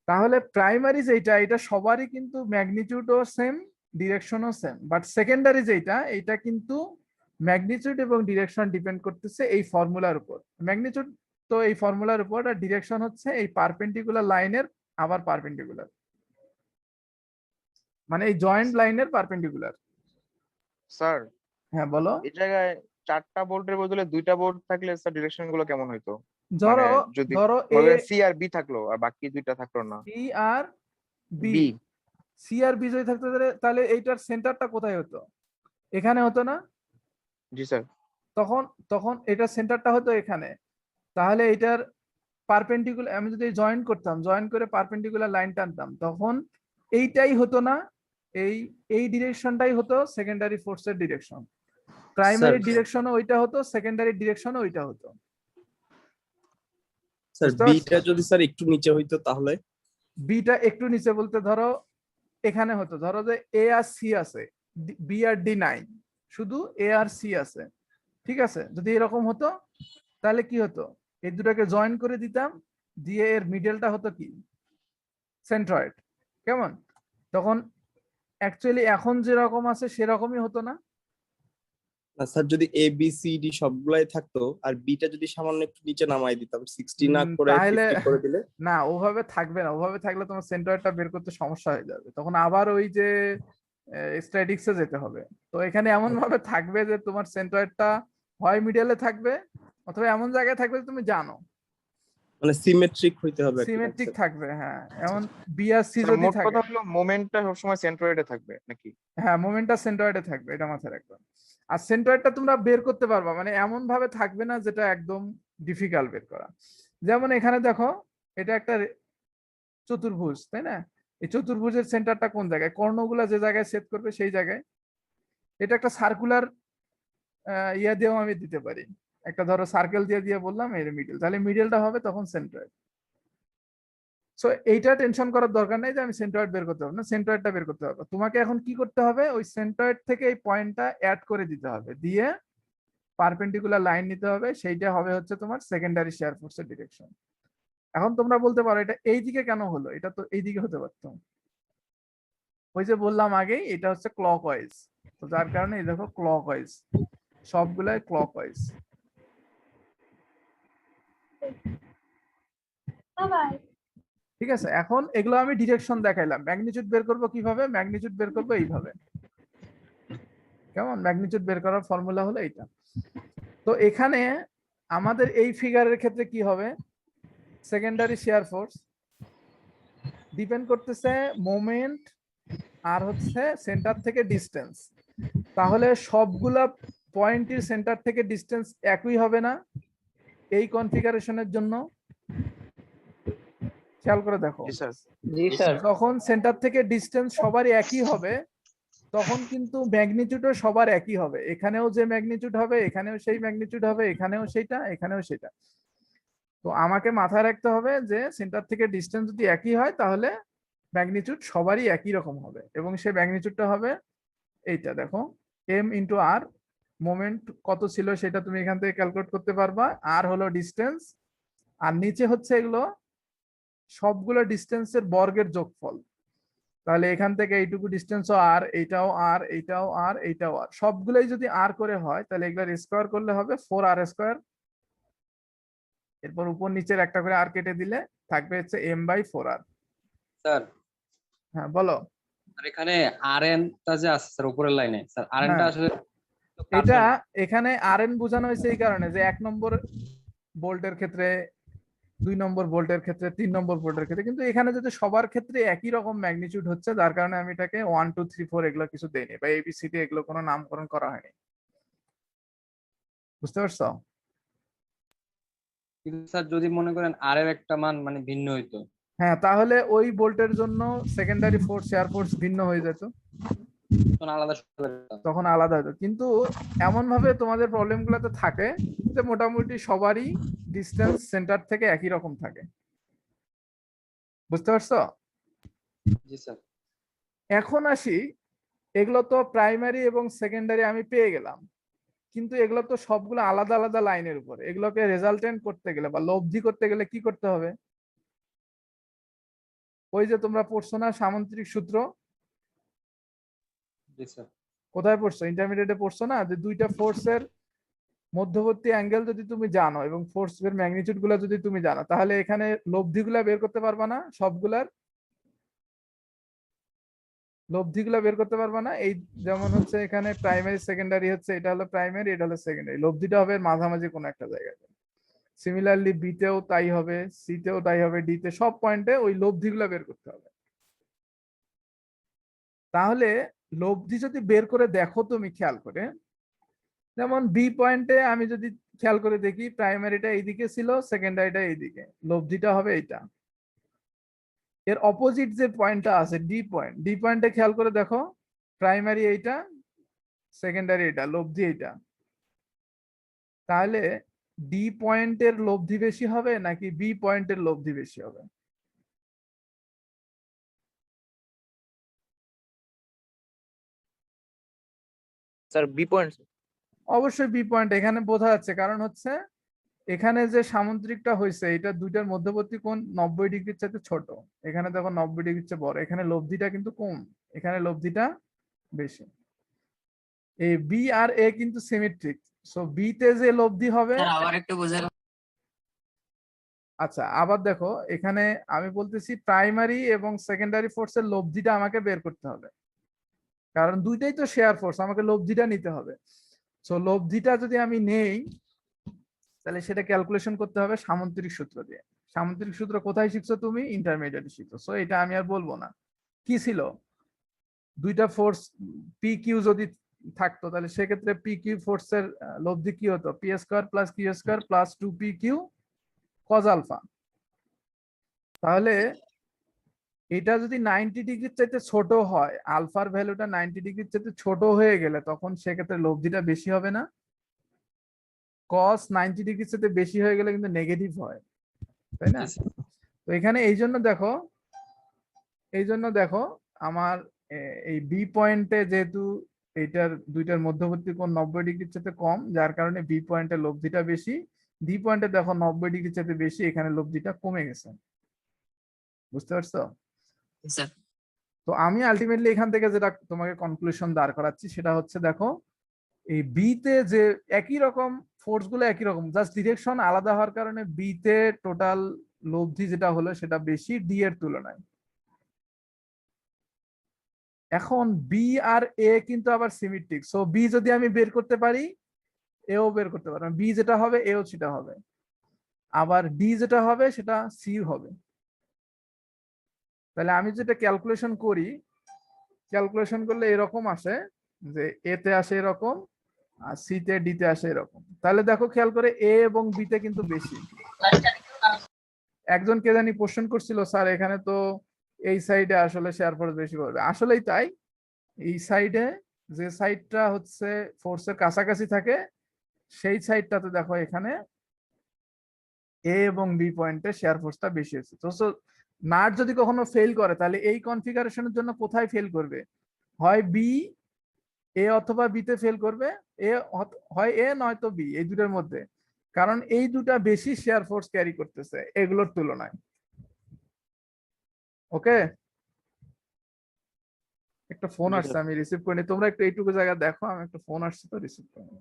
তাহলে প্রাইমারি যেটা এটা সবারই কিন্তু ম্যাগনিটিউডও সেম, ডিরেকশনও সেম, বাট সেকেন্ডারি যেটা এটা কিন্তু ম্যাগনিটিউড এবং ডিরেকশন ডিপেন্ড করতেছে এই ফর্মুলার উপর। ম্যাগনিটিউড তো এই ফর্মুলার উপর, আর ডিরেকশন হচ্ছে এই পারপেন্ডিকুলার লাইনের আবার পারপেন্ডিকুলার, মানে এই জয়েন্ট লাইনের পারপেন্ডিকুলার। স্যার হ্যাঁ বলো। এই জায়গায় 4টা বোল্টের বদলে 2টা বোল্ট থাকলে স্যার ডিরেকশন গুলো কেমন হইতো? ধরো যদি ধরো এ সি আর বি থাকলো আর বাকি 2টা থাকলো না, সি আর বি, বি। সি আর বি যদি থাকতো তাহলে এইটার সেন্টারটা কোথায় হতো? এখানে হতো না? জি স্যার। তখন তখন এটা সেন্টারটা হতো এখানে। তাহলে এটার পারপেন্ডিকুলার আমি যদি জয়েন করতাম, জয়েন করে পারপেন্ডিকুলার লাইন টানতাম, তখন এইটাই হতো না, এই এই ডিরেকশনটাই হতো সেকেন্ডারি ফোর্সের ডিরেকশন। প্রাইমারি ডিরেকশনও ওইটা হতো, সেকেন্ডারি ডিরেকশনও ওইটা হতো। স্যার বুঝতে পারছো? বিটা যদি স্যার একটু নিচে হইতো তাহলে? বিটা একটু নিচে বলতে ধরো এখানে হতো, ধরো যে এ আর সি আছে, বি আর ডি নাই, শুধু এ আর সি আছে। ঠিক আছে, যদি এরকম হতো তাহলে কি হতো? এই দুটাকে জয়েন করে দিতাম, দিয়ে এর মিডলটা হতো কি সেন্ট্রয়েড। কেমন? তখন অ্যাকচুয়ালি এখন যেরকম আছে সেরকমই হতো না? না স্যার, যদি এ বি সি ডি সবগুলাই থাকতো আর বিটা যদি সামান্য একটু নিচে নামাই দিতাম 60 না করে তাহলে 50 করে দিলে? না, ওভাবে থাকবে না। ওভাবে থাকলে তোমার সেন্ট্রয়েডটা বের করতে সমস্যা হয়ে যাবে, তখন আবার ওই যে স্ট্যাটিক্সে যেতে হবে। তো এখানে এমন ভাবে থাকবে যে তোমার সেন্ট্রয়েডটা হয় মিডলে থাকবে অথবা এমন জায়গায় থাকবে যে তুমি জানো, মানে সিমেট্রিক হইতে হবে আর কি সিমেট্রিক concept। থাকবে। হ্যাঁ, এমন বি আর সি স্যার যদি মোট থাকে, কথা হলো মোমেন্টটা সবসময় সেন্ট্রয়েডে থাকবে নাকি? হ্যাঁ মোমেন্টটা সেন্ট্রয়েডে থাকবে, এটা মাথায় রাখবে। আর সেন্ট্রয়েডটা তোমরা বের করতে পারবা, মানে এমন ভাবে থাকবে না যেটা একদম ডিফিকাল্ট বের করা। যেমন এখানে দেখো এটা একটা চতুর্ভুজ, তাই না? এই চতুর্ভুজের সেন্টারটা কোন জায়গায়? কর্ণগুলা যে জায়গায় সেট করবে সেই জায়গায়। এটা একটা সার্কুলার ইয়া দিয়েও আমি দিতে পারি, একটা ধরো সার্কেল দিয়ে দিয়ে বললাম এর মিডল, তাহলে মিডলটা হবে তখন সেন্ট্রয়েড। সো এইটা টেনশন করার দরকার নেই যে আমি সেন্ট্রয়েড বের করতে পারবো না, সেন্ট্রয়েডটা বের করতে হবে। তোমাকে এখন কি করতে হবে? ওই সেন্ট্রয়েড থেকে এই পয়েন্টটা অ্যাড করে দিতে হবে, দিয়ে পারপেন্ডিকুলার লাইন নিতে হবে, সেইটা হবে হচ্ছে তোমার সেকেন্ডারি শেয়ার ফোর্সের ডিরেকশন। এখন তোমরা বলতে পারো এটা এই দিকে কেন হলো? এটা তো এই দিকে হতে পারতো। ওই যে বললাম আগেই এটা হচ্ছে ক্লকওয়াইজ, তো যার কারণে এই দেখো ক্লকওয়াইজ, সবগুলাই ক্লকওয়াইজ। ঠিক আছে, এখন এগুলো আমি ডিরেকশন দেখাইলাম। ম্যাগনিটিউড বের করবো কিভাবে? ম্যাগনিটিউড বের করবো এইভাবে। কেমন? ম্যাগনিটিউড বের করার ফর্মুলা হলো এইটা। তো এখানে আমাদের এই ফিগারের ক্ষেত্রে কি হবে? সেকেন্ডারি শেয়ার ফোর্স ডিপেন্ড করতেছে মোমেন্ট আর হচ্ছে সেন্টার থেকে ডিস্টেন্স। তাহলে সবগুলা পয়েন্টের সেন্টার থেকে ডিস্টেন্স একই হবে না এই কনফিগারেশনের জন্য? খেয়াল করে দেখো, জি স্যার। জি স্যার। যখন সেন্টার থেকে ডিস্টেন্স সবারই একই হবে তখন কিন্তু ম্যাগনিটিউডও সবার একই হবে। এখানেও যে ম্যাগনিটিউড হবে, এখানেও সেই ম্যাগনিটিউড হবে, এখানেও সেইটা, এখানেও সেটা। তো আমাকে মাথায় রাখতে হবে যে সেন্টার থেকে ডিস্টেন্স যদি একই হয় তাহলে ম্যাগনিটিউড সবারই একই রকম হবে, এবং সেই ম্যাগনিটিউডটা হবে এইটা। দেখো এম ইন্টু আর, মোমেন্ট কত ছিল সেটা তুমি এখান থেকে ক্যালকুলেট করতে পারবা। আর হলো ডিস্টেন্স, আর নিচে হচ্ছে এগুলো সবগুলো ডিস্টেন্সের বর্গের যোগফল। তাহলে এখান থেকে এইটুকু ডিস্টেন্সও আর, এইটাও আর, এইটাও আর, এইটাও আর, সবগুলোই যদি আর করে হয় তাহলে এগুলোর স্কোয়ার করলে হবে 4r²। এরপর উপর নিচের একটা করে আর কেটে দিলে থাকবে হচ্ছে m/4r। স্যার হ্যাঁ বলো। আর এখানে আরএন টা যে আছে স্যার উপরের লাইনে, স্যার আরএন টা হ্যাঁ। আসলে এটা এখানে আরএন বোঝানো হয়েছে এই কারণে যে 1 নম্বর বোল্টের ক্ষেত্রে, 2 নম্বর বোল্টের ক্ষেত্রে, 3 নম্বর বোল্টের ক্ষেত্রে, কিন্তু এখানে যদি সবার ক্ষেত্রে একই রকম ম্যাগনিটিউড হচ্ছে যার কারণে আমি এটাকে 1 2 3 4 এগুলো কিছু দেইনি, বা এবিসিডি এগুলো কোনো নামকরণ করা হয়নি। বুঝতে পারছো? কিন্তু স্যার যদি মনে করেন আর এর একটা মান মানে ভিন্ন হইতো, হ্যাঁ, তাহলে ওই বোল্টের জন্য সেকেন্ডারি ফোর্স, শেয়ার ফোর্স ভিন্ন হয়ে যেত, তখন আলাদা শুরু করতাম। তখন আলাদা হতো। কিন্তু এমন ভাবে তোমাদের প্রবলেম গুলোতে থাকে যে মোটামুটি সবারই ডিস্টেন্স সেন্টার থেকে একই রকম থাকে। বুঝতে পারছো? জি স্যার। এখন আসি, এগুলো তো প্রাইমারি এবং সেকেন্ডারি আমি পেয়ে গেলাম, কিন্তু এগুলো তো সবগুলো আলাদা আলাদা লাইনের উপর। এগুলোকে রেজাল্টেন্ট করতে গেলে বা লব্ধি করতে গেলে কি করতে হবে? ওই যে তোমরা পড়ছো না সামন্ত্রিক সূত্র, জি স্যার। কোথায় পড়ছো? ইন্টারমিডিয়েটে পড়ছো না, যে দুইটা ফোর্সের মধ্যবর্তী অ্যাঙ্গেল যদি তুমি জানো এবং ফোর্সের ম্যাগনিটিউড গুলা যদি তুমি জানো, তাহলে এখানে লব্ধিগুলা বের করতে পারবা না? সবগুলার লব্ধিগুলা বের করতে পারবা না? এই যেমন হচ্ছে এখানে প্রাইমারি সেকেন্ডারি হচ্ছে, এটা হলো প্রাইমারি, এটা হলো সেকেন্ডারি, লব্ধিটা হবে মাঝামাঝি কোনো একটা জায়গায়। সিমিলারলি বিতেও তাই হবে, সিতেও তাই হবে, ডিতে, সব পয়েন্টে ওই লব্ধিগুলা বের করতে হবে। তাহলে লব্ধি যদি বের করে দেখো তুমি খেয়াল করে, যেমন বি পয়েন্টে আমি যদি খেয়াল করে দেখি প্রাইমারিটা এইদিকে ছিল, সেকেন্ডারিটা এইদিকে, লব্ধিটা হবে এইটা। এর অপোজিট যে পয়েন্টটা আছে ডি পয়েন্ট, ডি পয়েন্টে খেয়াল করে দেখো প্রাইমারি এইটা, সেকেন্ডারি এটা, লব্ধি এইটা। তাহলে ডি পয়েন্টের লব্ধি বেশি হবে নাকি বি পয়েন্টের লব্ধি বেশি হবে? Sir B point. অবশ্যই বি পয়েন্ট, এখানে বোঝা যাচ্ছে, কারণ হচ্ছে এখানে যে সামুদ্রিকটা হয়েছে এটা দুইটার মধ্যবর্তী কোণ 90 ডিগ্রির চাইতে ছোট, এখানে দেখো 90 ডিগ্রির চেয়ে বড়, এখানে লব্ধিটা কিন্তু কম, এখানে লব্ধিটা বেশি। এই বি আর এ কিন্তু সিমেট্রিক, সো বি তে যে লব্ধি হবে। স্যার আবার একটু বোঝার। আচ্ছা আবার দেখো, এখানে আমি বলতেছি প্রাইমারি এবং সেকেন্ডারি ফোর্সের লব্ধিটা আমাকে বের করতে হবে, কারণ দুইটাই তো শেয়ার ফোর্স, আমাকে লব্ধিটা নিতে হবে। সো লব্ধিটা যদি আমি নেই তাহলে সেটা ক্যালকুলেশন করতে হবে সামন্ত্রিক সূত্র দিয়ে। সামন্ত্রিক সূত্র কোথায় শিখছো তুমি? ইন্টারমিডিয়েটে শিখছো, সো এটা আমি আর বলবো না। কি ছিল? দুইটা ফোর্স পি কিউ যদি থাকতো তাহলে সেক্ষেত্রে পি কিউ ফোর্সের লব্ধি কি হতো? P square plus Q square plus 2p Q cos alpha. তাহলে এটা যদি 90 ডিগ্রির চাইতে ছোট হয়, আলফার ভ্যালুটা 90 ডিগ্রির চাইতে ছোট হয়ে গেলে তখন সেক্ষেত্রে লব্ধিটা বেশি হবে না? কস 90 ডিগ্রির চাইতে বেশি হয়ে গেলে কিন্তু নেগেটিভ হয়, তাই না? জি স্যার। তো এখানে এই জন্য দেখো আমার এই বি পয়েন্টে যেহেতু এইটার দুইটার মধ্যবর্তী কোণ 90 ডিগ্রির চাইতে কম, যার কারণে বি পয়েন্টে লব্ধিটা বেশি। ডি পয়েন্টে দেখো 90 ডিগ্রির চাইতে বেশি, এখানে লব্ধিটা কমে গেছে। বুঝতে পারছো? স্যার তো আমি আলটিমেটলি এখান থেকে যেটা তোমাকে কনক্লুশন দাঁড় করাচ্ছি সেটা হচ্ছে, দেখো এই বি তে যে একই রকম ফোর্স গুলো একই রকম, জাস্ট ডিরেকশন আলাদা হওয়ার কারণে বি তে টোটাল লব্ধি যেটা হলো সেটা বেশি ডি এর তুলনায়। এখন বি আর এ কিন্তু আবার সিমেট্রিক, সো বি যদি আমি বের করতে পারি এও বের করতে পারবো, বি যেটা হবে এও সেটা হবে, আবার ডি যেটা হবে সেটা সি হবে। তাহলে আমি যেটা ক্যালকুলেশন করি ক্যালকুলেশন করলে এরকম আসে যে এ তে আসে এরকম আর সি তে ডি তে আসে এরকম। তাহলে দেখো খেয়াল করে এ এবং বি তে কিন্তু বেশি। একজন কে জানি কোশ্চেন করছিল স্যার এখানে তো এই সাইডে আসলে শেয়ার ফোর্স বেশি পড়বে, আসলেই তাই। এই সাইডে যে সাইডটা হচ্ছে ফোর্সের কাছাকাছি থাকে সেই সাইডটাতে দেখো এখানে এ এবং বি পয়েন্টে শেয়ার ফোর্সটা বেশি হচ্ছে। তো নাট যদি কখনো ফেল করে তাহলে এই কনফিগারেশনের জন্য কোথায় ফেল করবে? হয় বি এ অথবা বি তে ফেল করবে, এ হয় এ নয়তো বি, এই দুটোর মধ্যে। কারণ এই দুটা বেশি শেয়ার ফোর্স ক্যারি করতেছে এগুলোর তুলনায়। ওকে, একটা ফোন জি আসছে স্যার। আমি রিসিভ করিনি, তোমরা একটু এইটুকু জায়গা দেখো, আমি একটা ফোন আসছে তো রিসিভ করি।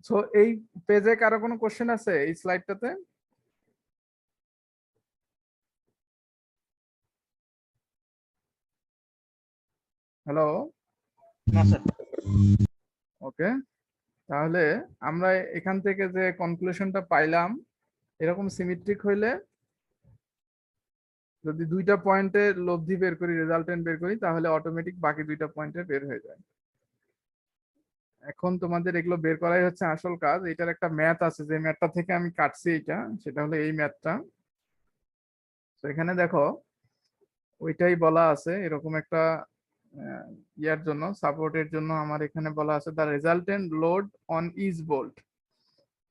সো এই পেজে কারো কোনো কোশ্চেন আছে এই স্লাইডটাতে? হ্যালো, না স্যার। ওকে। তাহলে আমরা এখান থেকে যে কনক্লুশনটা পাইলাম, এরকম সিমেট্রিক হইলে যদি দুইটা পয়েন্টে লব্ধি বের করি, রেজাল্টেন্ট বের করি, তাহলে অটোমেটিক বাকি দুইটা পয়েন্টে বের হয়ে যায়। এখন তোমাদের এগুলো বের করাই হচ্ছে আসল কাজ। এটার একটা ম্যাথ আছে, যে ম্যাথটা থেকে আমি কাটছি এইটা, সেটা হলো এই ম্যাথটা। তো এখানে দেখো ওইটাই বলা আছে, এরকম একটা ইয়ার জন্য, সাপোর্টের জন্য আমার এখানে বলা আছে the resultant load on each bolt.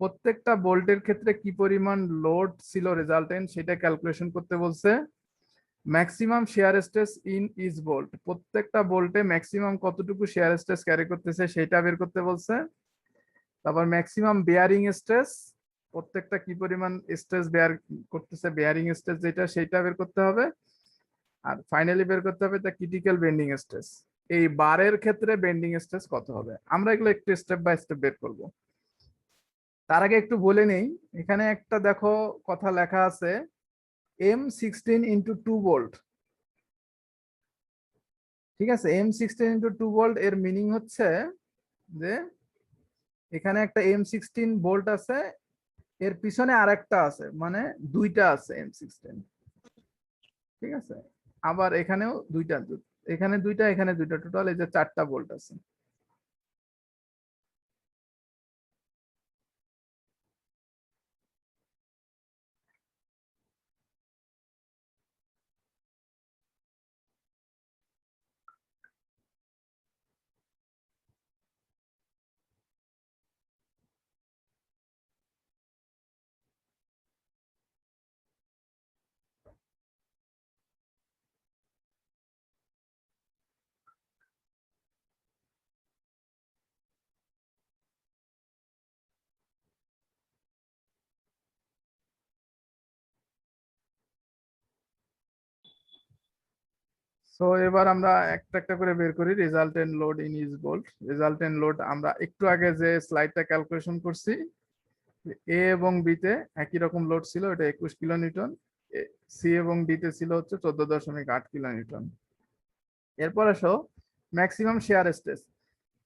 প্রত্যেকটা বোল্টের ক্ষেত্রে কি পরিমাণ লোড ছিল রেজাল্টেন্ট সেটা ক্যালকুলেশন করতে বলছে। Maximum shear stress in each bolt, প্রত্যেকটা বোল্টে ম্যাক্সিমাম কতটুকু শেয়ার স্ট্রেস ক্যারি করতেছে সেটা বের করতে বলছে। তারপর ম্যাক্সিমাম বেয়ারিং স্ট্রেস, প্রত্যেকটা কি পরিমাণ স্ট্রেস বেয়ার করতেছে, বেয়ারিং স্ট্রেস যেটা সেটা বের করতে হবে। আর ফাইনালি বের করতে হবে দ্য ক্রিটিক্যাল বেন্ডিং স্ট্রেস, এই বারের ক্ষেত্রে বেন্ডিং স্ট্রেস কত হবে। আমরা এগুলো একটু স্টেপ বাই স্টেপ বের করব। তার আগে একটু বলে নেই, এখানে একটা দেখো কথা লেখা আছে M16 ইন্টু 2 ভোল্ট। ঠিক আছে, M16 ইন্টু 2 ভোল্ট এর মিনিং হচ্ছে যে এখানে একটা M16 ভোল্ট আছে, এর পিছনে আরেকটা আছে, মানে দুইটা আছে M16। ঠিক আছে, আবার এখানেও দুইটা, এখানে দুইটা, এখানে দুইটা, টোটাল এই যে 4টা ভোল্ট আছে। সো এবার আমরা একটা একটা করে বের করি resultant load in each bolt. Resultant load আমরা একটু আগে যে স্লাইডটা ক্যালকুলেশন করছি, এ এবং বি তে একই রকম লোড ছিল, এটা 21 কিলো নিউটন। সি এবং ডি তে ছিল হচ্ছে 14.8 কিলো নিউটন। এরপর আসো ম্যাক্সিমাম শেয়ার স্ট্রেস।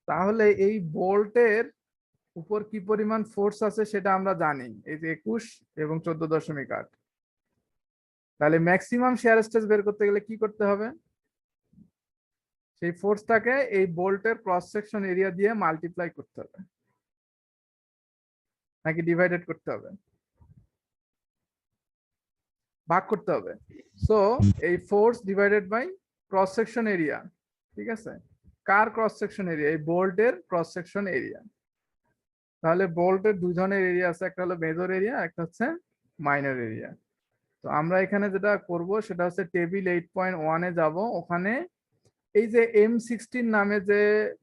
তাহলে এই বোল্টের উপর কি পরিমাণ ফোর্স আছে সেটা আমরা জানি, এই যে 21 এবং 14.8। তাহলে ম্যাক্সিমাম শেয়ার স্ট্রেস বের করতে গেলে কি করতে হবে? সেই ফোর্সটাকে এই বোল্টের ক্রস সেকশন এরিয়া দিয়ে মাল্টিপ্লাই করতে হবে। নাকি ডিভাইডেড করতে হবে? ভাগ করতে হবে। সো এই force divided by cross section area, ঠিক আছে? কার ক্রস সেকশন এরিয়া? এই বোল্টের ক্রস সেকশন এরিয়া। তাহলে বোল্টের দুই ধরনের এরিয়া আছে, একটা হলো মেজর এরিয়া, একটা হচ্ছে মাইনর এরিয়া। তো আমরা এখানে যেটা করব সেটা হচ্ছে টেবিল 8.1 এ যাব, ওখানে এই যে M16 নামে যে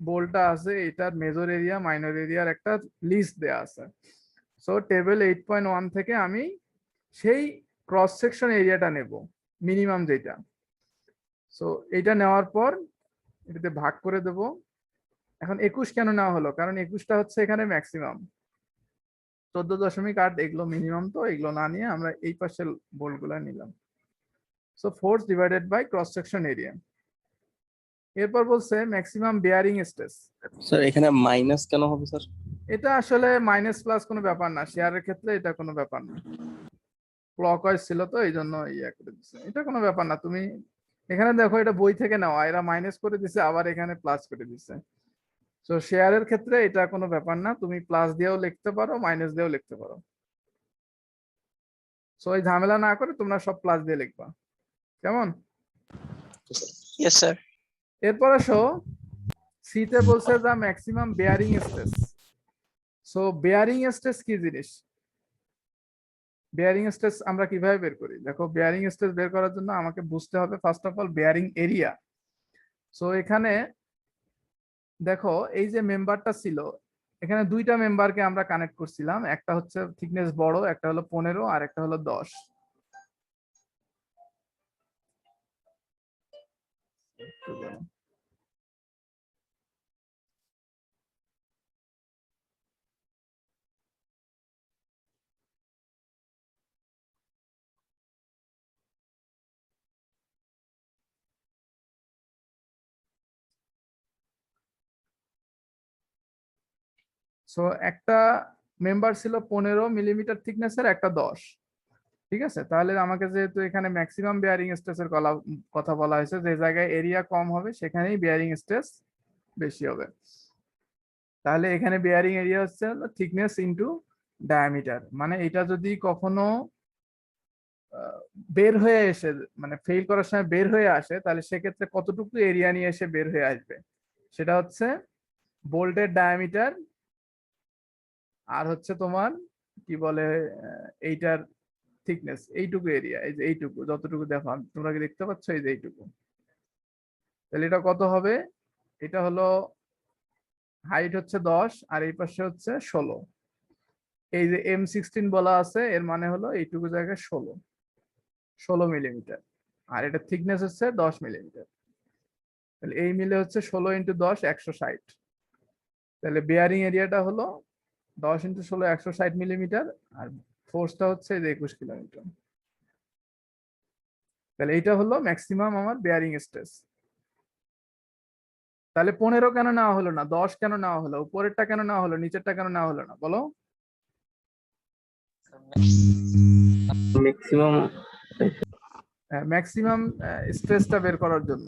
বোল্টটা আছে এটার মেজর এরিয়া মাইনর এরিয়ার একটা লিস্ট দেয়া আছে। সো টেবিল 8.1 থেকে আমি সেই ক্রস সেকশন এরিয়াটা নেব, মিনিমাম যেটা। সো এটা নেওয়ার পর এটাতে ভাগ করে দেব। এখন 21 কেন নেওয়া হলো? কারণ 21টা হচ্ছে এখানে ম্যাক্সিমাম, 14.8 এগুলো মিনিমাম, তো এগুলো না নিয়ে আমরা এই পাশের বোল্ট গুলা নিলাম। So force divided by cross section area. এরপর বলছে ম্যাক্সিমাম বেয়ারিং স্ট্রেস। স্যার এখানে মাইনাস কেন হবে স্যার? এটা আসলে মাইনাস প্লাস কোনো ব্যাপার না, শেয়ারের ক্ষেত্রে এটা কোনো ব্যাপার না। ক্লকওয়াইজ ছিল তো এই জন্য ইয়া করে দিচ্ছে, এটা কোনো ব্যাপার না। তুমি এখানে দেখো এটা বই থেকে নেওয়া, এরা মাইনাস করে দিছে আবার এখানে প্লাস করে দিছে। তো শেয়ারের ক্ষেত্রে এটা কোনো ব্যাপার না, তুমি প্লাস দিয়েও লিখতে পারো মাইনাস দিয়েও লিখতে পারো। সো এই ঝামেলা না করে তোমরা সব প্লাস দিয়ে লিখবা, কেমন? Yes sir. এরপর আসো সিতে বলছে যা maximum bearing stress. So bearing stress কি জিনিস? বেয়ারিং স্ট্রেস আমরা কিভাবে বের করি? দেখো বেয়ারিং স্ট্রেস বের করার জন্য আমাকে বুঝতে হবে first of all bearing area. So এখানে দেখো এই যে মেম্বারটা ছিল, এখানে দুইটা মেম্বারকে আমরা কানেক্ট করছিলাম, একটা হচ্ছে থিকনেস বড়, একটা হলো 15 আর একটা হলো 10। সো একটা মেম্বার ছিল 15 মিলিমিটার থিকনেসের, একটা 10, ঠিক আছে? তাহলে আমাকে যেহেতু এখানে ম্যাক্সিমাম বেয়ারিং স্ট্রেসের কথা বলা হয়েছে, যে জায়গায় এরিয়া কম হবে সেখানেই বেয়ারিং স্ট্রেস বেশি হবে। তাহলে এখানে বেয়ারিং এরিয়া হচ্ছে থিকনেস ইনটু ডায়ামিটার। মানে এটা যদি কখনো বের হয়ে এসে মানে ফেল করার সময় বের হয়ে আসে, তাহলে সেক্ষেত্রে কতটুকু এরিয়া নিয়ে এসে বের হয়ে আসবে সেটা হচ্ছে বোল্টের ডায়ামিটার আর হচ্ছে তোমার কি বলে এইটার থিকনেস, এইটুকু এরিয়া, এই যে এইটুকু যতটুকু দেখো তোমরা কি দেখতে পাচ্ছ, এই যে এইটুকু। তাহলে এটা কত হবে? এটা হলো হাইট হচ্ছে 10 আর এই পাশে হচ্ছে 16। এই যে M16 বলা আছে এর মানে হলো এইটুকু জায়গায় 16 মিলিমিটার, আর এটা থিকনেস হচ্ছে 10 মিলিমিটার। তাহলে এই মিলে হচ্ছে 16 ইন্টু 10 160। তাহলে বেয়ারিং এরিয়াটা হলো 10 ইন্টু 16 160 মিলিমিটার, আর ফোর্সটা হচ্ছে 21 কিলোমিটার। তাহলে এইটা হলো ম্যাক্সিমাম আমার বেয়ারিং স্ট্রেস। তাহলে 15 কেন নেওয়া হলো না, 10 কেন নেওয়া হলো, উপরেরটা কেন নেওয়া হলো, নিচেরটা কেন নেওয়া হলো না বলো? ম্যাক্সিমাম ম্যাক্সিমাম স্ট্রেসটা বের করার জন্য।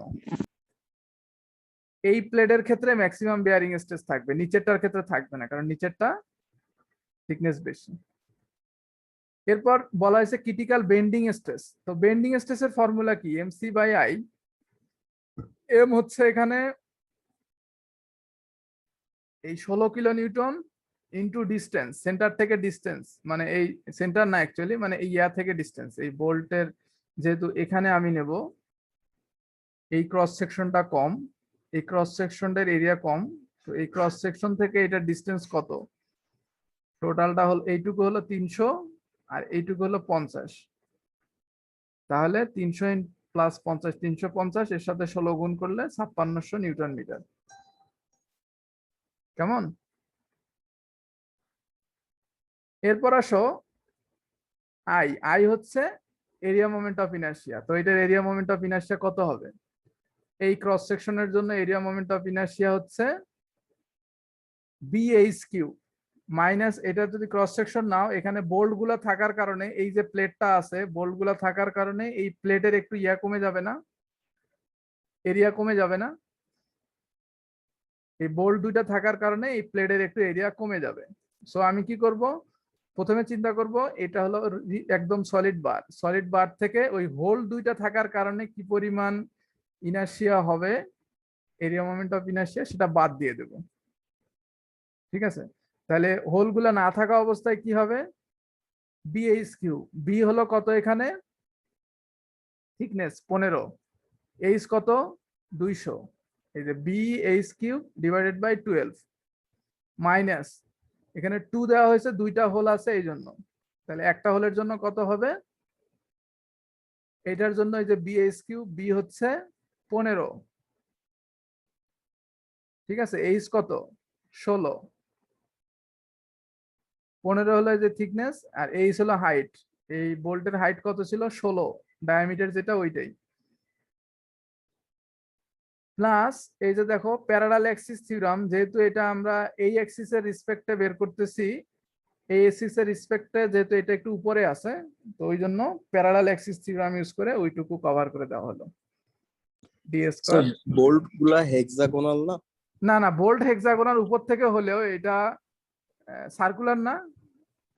এই প্লেটের ক্ষেত্রে ম্যাক্সিমাম বেয়ারিং স্ট্রেস থাকবে, নিচেরটার ক্ষেত্রে থাকবে না, কারণ নিচেরটা থিকনেস বেশি। এরপর বলা হয়েছে ক্রিটিক্যাল বেন্ডিং স্ট্রেস। তো বেন্ডিং স্ট্রেসের ফর্মুলা কি? MC by I. এম হচ্ছে এখানে এই 16 kilo newton into distance, centre থেকে ডিস্টেন্স, মানে এই সেন্টার না অ্যাকচুয়ালি, মানে এই ইয়া থেকে ডিস্টেন্স, এই বোল্টের যেহেতু এখানে আমি নেব এই ক্রস সেকশনটা কম, এই ক্রস সেকশনটার এরিয়া কম, তো এই ক্রস সেকশন থেকে এটার ডিস্টেন্স কত? টোটালটা হলো এইটুকু হলো 300 আর এইটুকু হলো 50। তাহলে 300 প্লাস 50 350, এর সাথে 16 গুণ করলে 5600 নিউটন মিটার। কেমন? এরপর আসো আই। আই হচ্ছে এরিয়া মোমেন্ট অফ ইনার্শিয়া। তো এটার এরিয়া মোমেন্ট অফ ইনার্শিয়া কত হবে? এই ক্রস সেকশনের জন্য এরিয়া মোমেন্ট অফ ইনার্শিয়া হচ্ছে BH কিউ মাইনাস, এটা যদি ক্রস সেকশন নাও, এখানে বোল্ট গুলা থাকার কারণে এই যে প্লেটটা আছে, বোল্ট গুলা থাকার কারণে এই প্লেটের একটু ইয়া কমে যাবে না, এরিয়া কমে যাবে না? এই বোল্ট দুইটা থাকার কারণে এই প্লেটের একটু এরিয়া কমে যাবে। সো আমি কি করব, প্রথমে চিন্তা করব এটা হলো একদম সলিড বার থেকে ওই হোল দুইটা থাকার কারণে কি পরিমাণ ইনার্শিয়া হবে, এরিয়া মোমেন্ট অফ ইনার্শিয়া, সেটা বাদ দিয়ে দেব। ঠিক আছে, তাহলে হোল গুলা না থাকা অবস্থায় কি হবে, BH কিউ, বি হলো কত এখানে, থিকনেস 15, এইচ কত 200, এই যে BH Q divided by 12 minus এখানে 2 দেওয়া হয়েছে, দুইটা হোল আছে এই জন্য, তাহলে একটা হোলের জন্য কত হবে, এটার জন্য এই যে BH কিউ, বি হচ্ছে 15, ঠিক আছে, এইচ কত 16, 15 হলো এই যে থিকনেস, আর এইচ হলো হাইট, এই বোল্টের হাইট কত ছিল 16, ডায়ামিটার যেটা ওইটাই, প্লাস এই যে দেখো প্যারালাল অ্যাক্সিস থিওরাম, যেহেতু এটা আমরা এই অ্যাক্সিসের রেসপেক্টে বের করতেছি, এই অ্যাক্সিসের রেসপেক্টে যেহেতু এটা একটু উপরে আছে, তো ওই জন্য প্যারালাল অ্যাক্সিস থিওরাম ইউজ করে ওইটুকু কভার করে দেওয়া হলো। ডিএস স্যার বোল্ট গুলা হেক্সাগোনাল না? না না, বোল্ট হেক্সাগোনাল উপর থেকে হলেও এটা সার্কুলার না,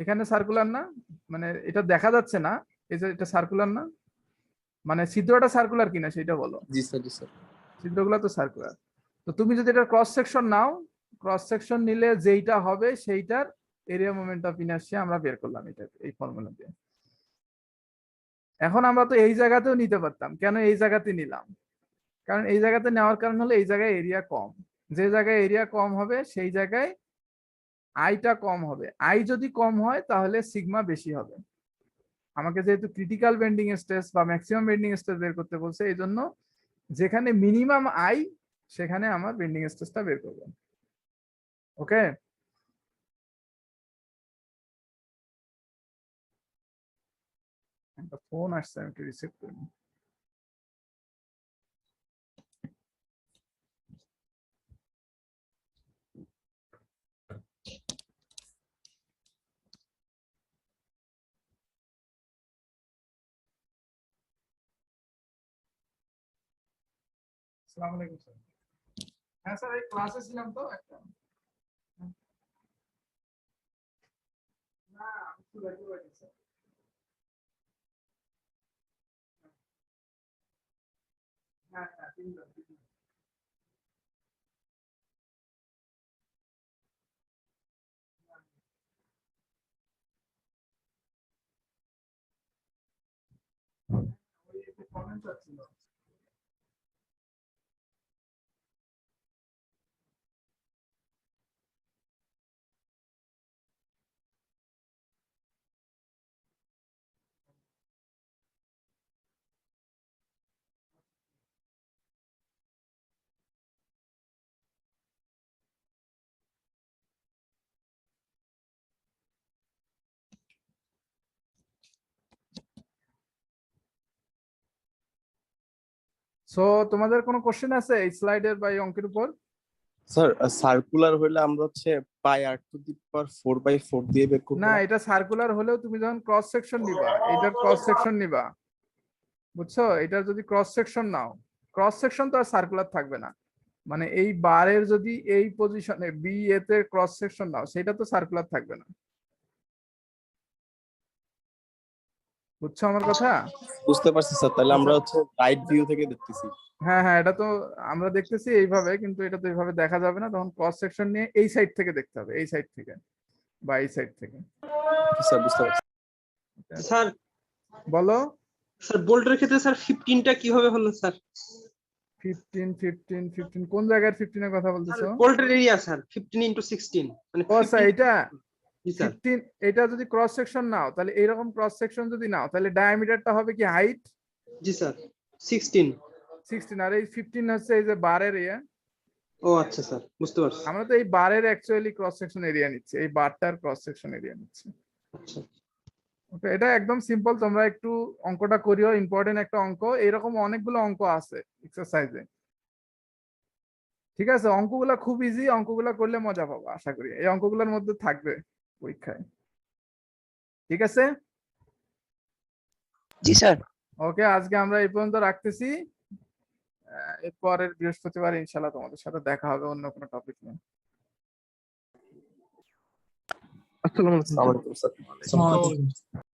এখানে সার্কুলার না, মানে এটা দেখা যাচ্ছে না, এই যে এটা সার্কুলার না, মানে ছিদ্রটা সার্কুলার কিনা সেটা বলো। জি স্যার, জি স্যার। ছিদ্রগুলো তো সার্কুলার, তো তুমি যদি এটা ক্রস সেকশন নাও, ক্রস সেকশন নিলে যেইটা হবে সেইটার এরিয়া মোমেন্ট অফ ইনার্শিয়া আমরা বের করলাম এটা এই ফর্মুলা দিয়ে। এখন আমরা তো এই জায়গাতেও নিতে পারতাম, কেন এই জায়গাতে নিলাম, কারণ এই জায়গাতে নেওয়ার কারণ হলো এই জায়গায় এরিয়া কম, যে জায়গায় এরিয়া কম হবে সেই জায়গায় আইটা কম হবে, আই যদি কম হয় তাহলে সিগমা বেশি হবে। আমাকে যেহেতু ক্রিটিক্যাল বেন্ডিং স্ট্রেস বা ম্যাক্সিমাম বেন্ডিং স্ট্রেস বের করতে বলছে, এই জন্য যেখানে মিনিমাম আই সেখানে আমার বেন্ডিং স্ট্রেসটা বের করব। ওকে, একটা ফোন আসছে, আমি একটু রিসিভ করি। আসসালামু আলাইকুম স্যার। হ্যাঁ স্যার, এই ক্লাসে ছিলাম তো একটা। না, আমি একটু লেটে হয়েছি স্যার। হ্যাঁ হ্যাঁ, তিনজন। ওই একটু কমেন্ট ছিল। সো তোমাদের কোনো কোশ্চেন আছে এই স্লাইডের বা এই অঙ্কের উপর? স্যার সার্কুলার হলে আমরা হচ্ছে পাই আর টু দি পাওয়ার 4/4 দিয়ে বের করব না, না? এটা সার্কুলার হলেও তুমি যখন ক্রস সেকশন নিবা, এটার ক্রস সেকশন নিবা, বুঝছো, এটার যদি ক্রস সেকশন নাও, ক্রস সেকশন তো আর সার্কুলার থাকবে না, মানে এই বারের যদি এই পজিশনে বি এতে ক্রস সেকশন নাও, সেটা তো সার্কুলার থাকবে না, বুঝছো আমার কথা? বুঝতে পারছি স্যার, তাহলে আমরা হচ্ছে রাইট ভিউ থেকে দেখতেছি। হ্যাঁ হ্যাঁ, এটা তো আমরা দেখতেছি এইভাবে, কিন্তু এটা তো এইভাবে দেখা যাবে না, তখন ক্রস সেকশন নিয়ে এই সাইড থেকে দেখতে হবে, এই সাইড থেকে বা এই সাইড থেকে। স্যার বুঝতে পারছি। স্যার বলো। স্যার বোল্টের ক্ষেত্রে স্যার 15টা কিভাবে হলো স্যার? 15 কোন জায়গার 15 এর কথা বলতেছো? বোল্টের এরিয়া স্যার 15x16 মানে ও স্যার, এটা জি স্যার 15, এটা যদি ক্রস সেকশন নাও, তাহলে এরকম ক্রস সেকশন যদি নাও, তাহলে ডায়ামিটারটা হবে কি হাইট জি স্যার 16। 16, আর এই 15 হচ্ছে এই যে বারের এরিয়া। ও আচ্ছা স্যার, বুঝতে পারছি। আমরা তো এই বারের অ্যাকচুয়ালি ক্রস সেকশন এরিয়া নিচ্ছি, এই বারটার ক্রস সেকশন এরিয়া নিচ্ছি। আচ্ছা ওকে, এটা একদম সিম্পল, তোমরা একটু অঙ্কটা করিও, ইম্পর্টেন্ট একটা অঙ্ক, এরকম অনেকগুলো অঙ্ক আছে এক্সারসাইজে। ঠিক আছে, অঙ্কগুলা খুব ইজি, অঙ্কগুলা করলে মজা পাবো আশা করি, এই অঙ্কগুলোর মধ্যে থাকবে পরীক্ষায়। ঠিক আছে, জি স্যার। ওকে, আজকে আমরা এই পর্যন্ত রাখতেছি, এরপরের বৃহস্পতিবার ইনশাল্লাহ তোমাদের সাথে দেখা হবে অন্য কোনো টপিক নিয়ে। আসসালামু আলাইকুম স্যার।